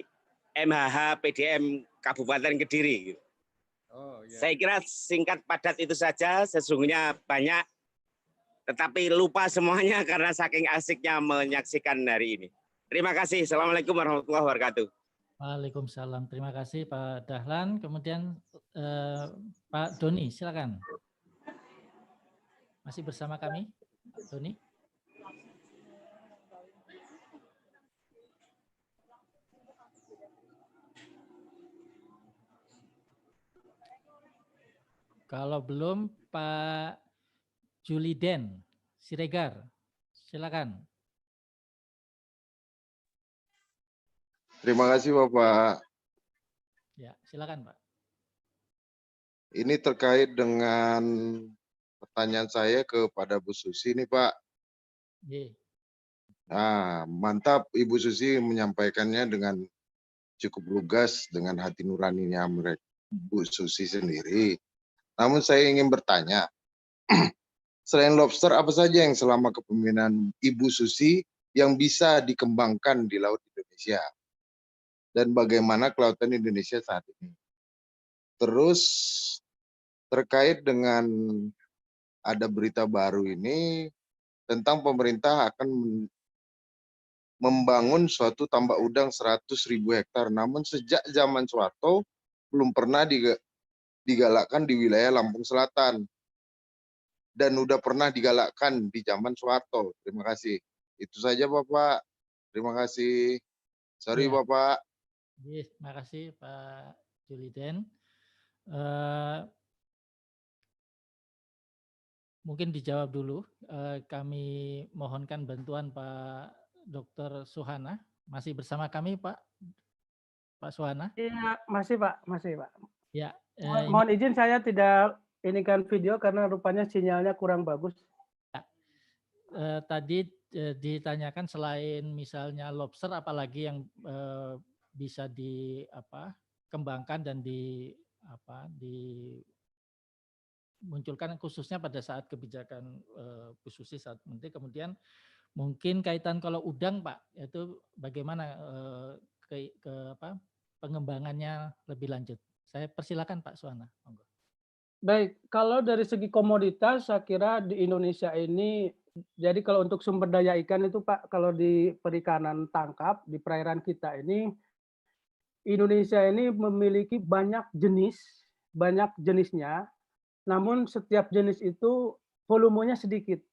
MHH PDM Kabupaten Kediri. Oh, ya. Saya kira singkat padat itu saja, sesungguhnya banyak, tetapi lupa semuanya karena saking asiknya menyaksikan hari ini. Terima kasih. Assalamualaikum warahmatullahi wabarakatuh. Waalaikumsalam. Terima kasih Pak Dahlan. Kemudian Pak Doni, silakan. Masih bersama kami, Pak Doni? Kalau belum, Pak Juliden Siregar, silakan. Terima kasih Bapak. Ya, silakan Pak. Ini terkait dengan pertanyaan saya kepada Bu Susi nih Pak. Ye. Nah, mantap Ibu Susi menyampaikannya dengan cukup lugas dengan hati nuraninya mereka Bu Susi sendiri. Namun saya ingin bertanya, selain lobster apa saja yang selama kepemimpinan Ibu Susi yang bisa dikembangkan di Laut Indonesia dan bagaimana kelautan Indonesia saat ini. Terus terkait dengan ada berita baru ini tentang pemerintah akan membangun suatu tambak udang 100.000 hektar. Namun sejak zaman Soeharto belum pernah digalakkan di wilayah Lampung Selatan. Dan udah pernah digalakkan di zaman Soeharto. Terima kasih. Itu saja Bapak. Terima kasih. Sorry Ya. Bapak. Terima kasih Pak Juliden. Mungkin dijawab dulu. Kami mohonkan bantuan Pak Dr. Suhana. Masih bersama kami Pak Suhana? Iya, masih Pak, masih Pak. Ya. Mohon izin saya tidak inikan video karena rupanya sinyalnya kurang bagus. Tadi ditanyakan selain misalnya lobster, apalagi yang bisa dikembangkan dan dimunculkan khususnya pada saat kebijakan Bu Susi saat menteri. Kemudian mungkin kaitan kalau udang Pak, itu bagaimana pengembangannya lebih lanjut. Saya persilakan Pak Suhana. Baik, kalau dari segi komoditas saya kira di Indonesia ini, jadi kalau untuk sumber daya ikan itu Pak, kalau di perikanan tangkap di perairan kita ini, Indonesia ini memiliki banyak jenisnya, namun setiap jenis itu volumenya sedikit.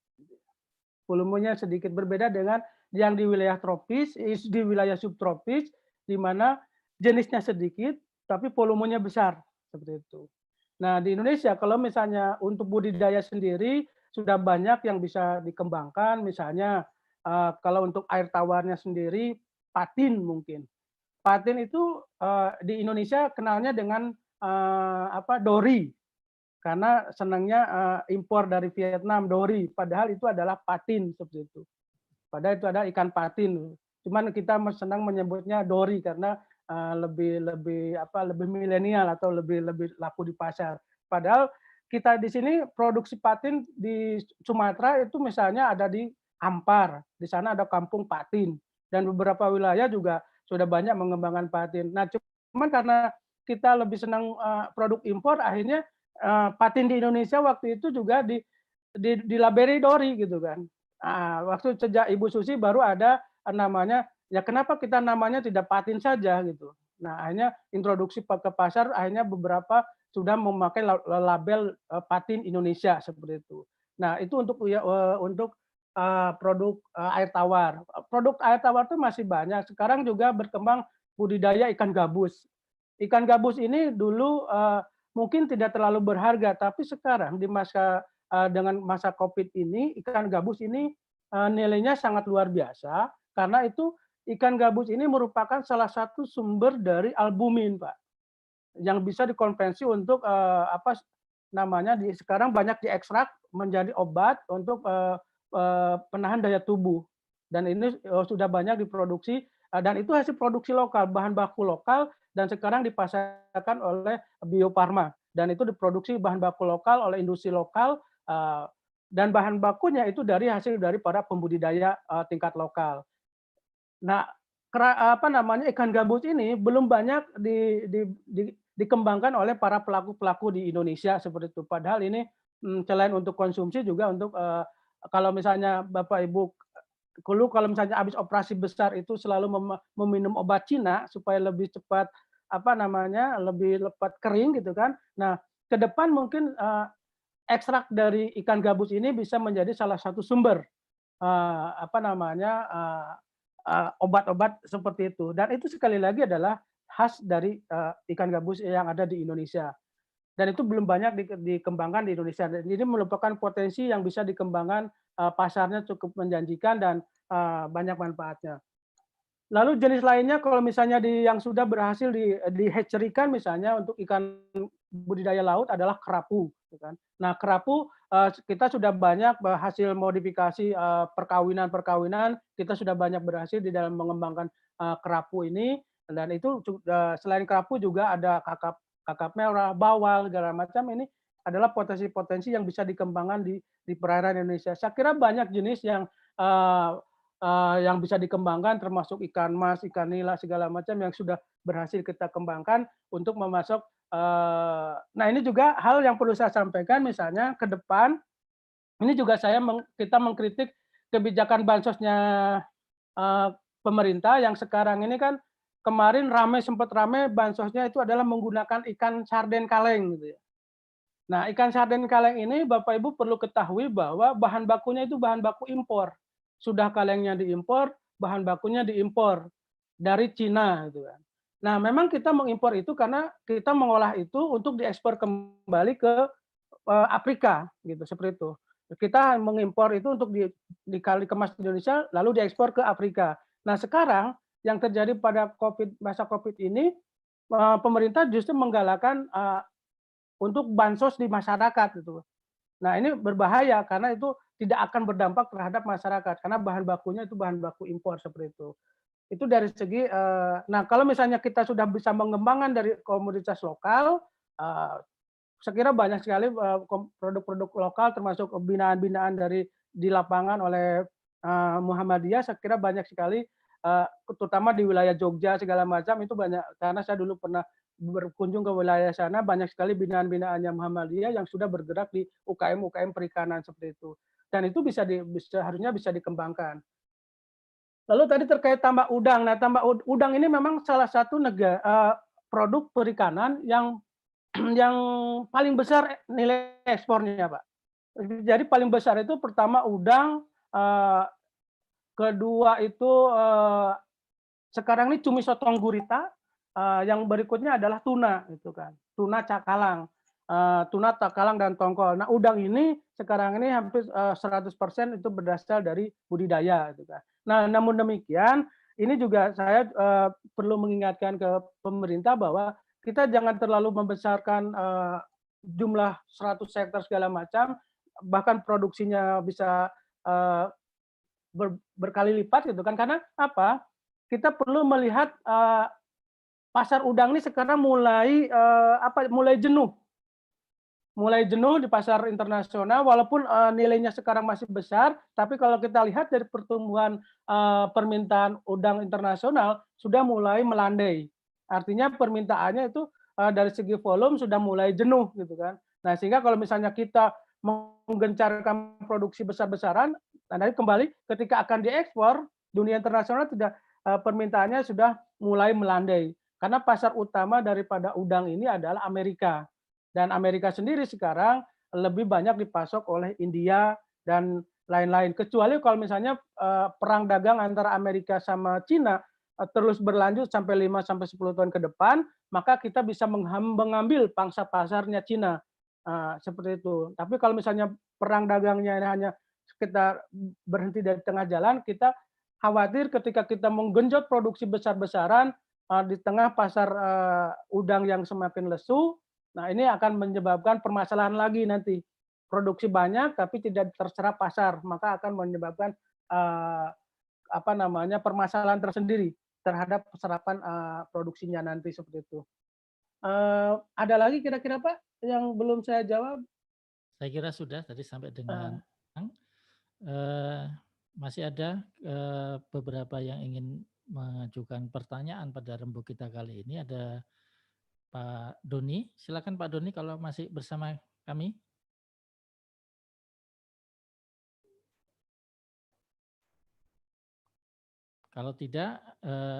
Volumenya sedikit, berbeda dengan yang di wilayah tropis, di wilayah subtropis, di mana jenisnya sedikit, tapi volumenya besar, seperti itu. Nah, di Indonesia kalau misalnya untuk budidaya sendiri sudah banyak yang bisa dikembangkan, misalnya kalau untuk air tawarnya sendiri, patin mungkin. Patin itu di Indonesia kenalnya dengan dori, karena senangnya impor dari Vietnam dori, padahal itu adalah patin seperti itu. Padahal itu adalah ikan patin. Cuman kita senang menyebutnya dori karena lebih milenial atau lebih laku di pasar. Padahal kita di sini produksi patin di Sumatera itu misalnya ada di Ampar, di sana ada kampung patin dan beberapa wilayah juga sudah banyak mengembangkan patin. Nah, cuman karena kita lebih senang produk impor, akhirnya patin di Indonesia waktu itu juga dilabeli dori gitu kan. Nah, waktu sejak Ibu Susi baru ada namanya, ya kenapa kita namanya tidak patin saja gitu. Nah, akhirnya introduksi ke pasar, akhirnya beberapa sudah memakai label patin Indonesia seperti itu. Nah, itu untuk produk air tawar. Produk air tawar itu masih banyak. Sekarang juga berkembang budidaya ikan gabus. Ikan gabus ini dulu mungkin tidak terlalu berharga, tapi sekarang di dengan masa COVID ini, ikan gabus ini nilainya sangat luar biasa karena itu ikan gabus ini merupakan salah satu sumber dari albumin, Pak, yang bisa dikonversi untuk sekarang banyak diekstrak menjadi obat untuk penahan daya tubuh, dan ini sudah banyak diproduksi dan itu hasil produksi lokal, bahan baku lokal, dan sekarang dipasarkan oleh Bio Farma dan itu diproduksi bahan baku lokal oleh industri lokal dan bahan bakunya itu hasil dari para pembudidaya tingkat lokal. Nah, ikan gabus ini belum banyak dikembangkan oleh para pelaku-pelaku di Indonesia seperti itu. Padahal ini selain untuk konsumsi juga untuk kalau misalnya Bapak Ibu kalau misalnya habis operasi besar itu selalu meminum obat Cina supaya lebih cepat lebih cepat kering gitu kan. Nah, ke depan mungkin ekstrak dari ikan gabus ini bisa menjadi salah satu sumber obat-obat seperti itu. Dan itu sekali lagi adalah khas dari ikan gabus yang ada di Indonesia. Dan itu belum banyak dikembangkan di Indonesia. Jadi merupakan potensi yang bisa dikembangkan, pasarnya cukup menjanjikan dan banyak manfaatnya. Lalu jenis lainnya kalau misalnya yang sudah berhasil dihatchery-kan misalnya untuk ikan budidaya laut adalah kerapu. Kan. Nah, kerapu kita sudah banyak hasil modifikasi perkawinan, kita sudah banyak berhasil di dalam mengembangkan kerapu ini, dan itu selain kerapu juga ada kakap merah, bawal, segala macam, ini adalah potensi-potensi yang bisa dikembangkan di perairan Indonesia. Saya kira banyak jenis yang yang bisa dikembangkan termasuk ikan mas, ikan nila segala macam yang sudah berhasil kita kembangkan untuk memasok. Nah ini juga hal yang perlu saya sampaikan, misalnya ke depan ini juga kita mengkritik kebijakan bansosnya pemerintah yang sekarang ini kan kemarin sempat rame bansosnya itu adalah menggunakan ikan sarden kaleng gitu ya. Nah, ikan sarden kaleng ini Bapak Ibu perlu ketahui bahwa bahan bakunya itu bahan baku impor. Sudah kalengnya diimpor, bahan bakunya diimpor dari Cina gitu kan. Nah, memang kita mengimpor itu karena kita mengolah itu untuk diekspor kembali ke Afrika gitu, seperti itu. Kita mengimpor itu untuk dikemas di Indonesia lalu diekspor ke Afrika. Nah, sekarang yang terjadi pada masa Covid ini pemerintah justru menggalakkan untuk bansos di masyarakat gitu. Nah, ini berbahaya karena itu tidak akan berdampak terhadap masyarakat karena bahan bakunya itu bahan baku impor seperti itu. Itu dari segi nah kalau misalnya kita sudah bisa mengembangkan dari komoditas lokal, saya kira banyak sekali produk-produk lokal termasuk binaan-binaan di lapangan oleh Muhammadiyah, saya kira banyak sekali terutama di wilayah Jogja segala macam itu banyak, karena saya dulu pernah berkunjung ke wilayah sana, banyak sekali binaan-binaannya Muhammadiyah yang sudah bergerak di UKM perikanan seperti itu. Dan itu harusnya bisa dikembangkan. Lalu tadi terkait tambak udang. Nah, tambak udang ini memang salah satu produk perikanan yang paling besar nilai ekspornya, Pak. Jadi paling besar itu pertama udang, kedua itu sekarang ini cumi sotong gurita, yang berikutnya adalah tuna gitu kan. Tuna cakalang dan tongkol. Nah, udang ini sekarang ini hampir 100% itu berasal dari budidaya gitu kan. Nah, namun demikian ini juga saya perlu mengingatkan ke pemerintah bahwa kita jangan terlalu membesarkan jumlah 100 hektar segala macam, bahkan produksinya bisa berkali lipat gitu kan. Karena apa? Kita perlu melihat pasar udang ini sekarang mulai jenuh. Mulai jenuh di pasar internasional, walaupun nilainya sekarang masih besar, tapi kalau kita lihat dari pertumbuhan permintaan udang internasional sudah mulai melandai. Artinya permintaannya itu dari segi volume sudah mulai jenuh gitu kan. Nah, sehingga kalau misalnya kita menggencarkan produksi besar-besaran, nanti kembali ketika akan diekspor, dunia internasional permintaannya sudah mulai melandai. Karena pasar utama daripada udang ini adalah Amerika. Dan Amerika sendiri sekarang lebih banyak dipasok oleh India dan lain-lain. Kecuali kalau misalnya perang dagang antara Amerika sama Cina terus berlanjut sampai 5-10 tahun ke depan, maka kita bisa mengambil pangsa pasarnya Cina. Seperti itu. Tapi kalau misalnya perang dagangnya hanya kita berhenti dari tengah jalan, kita khawatir ketika kita menggenjot produksi besar-besaran di tengah pasar udang yang semakin lesu. Nah, ini akan menyebabkan permasalahan lagi nanti. Produksi banyak tapi tidak terserap pasar, maka akan menyebabkan permasalahan tersendiri terhadap serapan produksinya nanti seperti itu. Ada lagi kira-kira Pak yang belum saya jawab? Saya kira sudah tadi sampai dengan masih ada beberapa yang ingin mengajukan pertanyaan pada rembuk kita kali ini. Ada Pak Doni, silakan Pak Doni kalau masih bersama kami. Kalau tidak,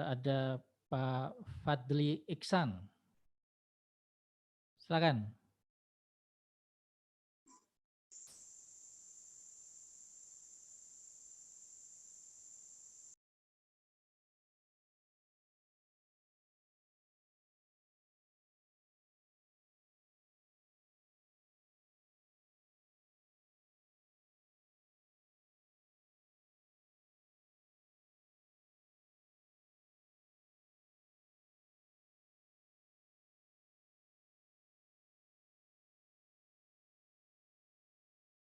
ada Pak Fadli Iksan. Silakan.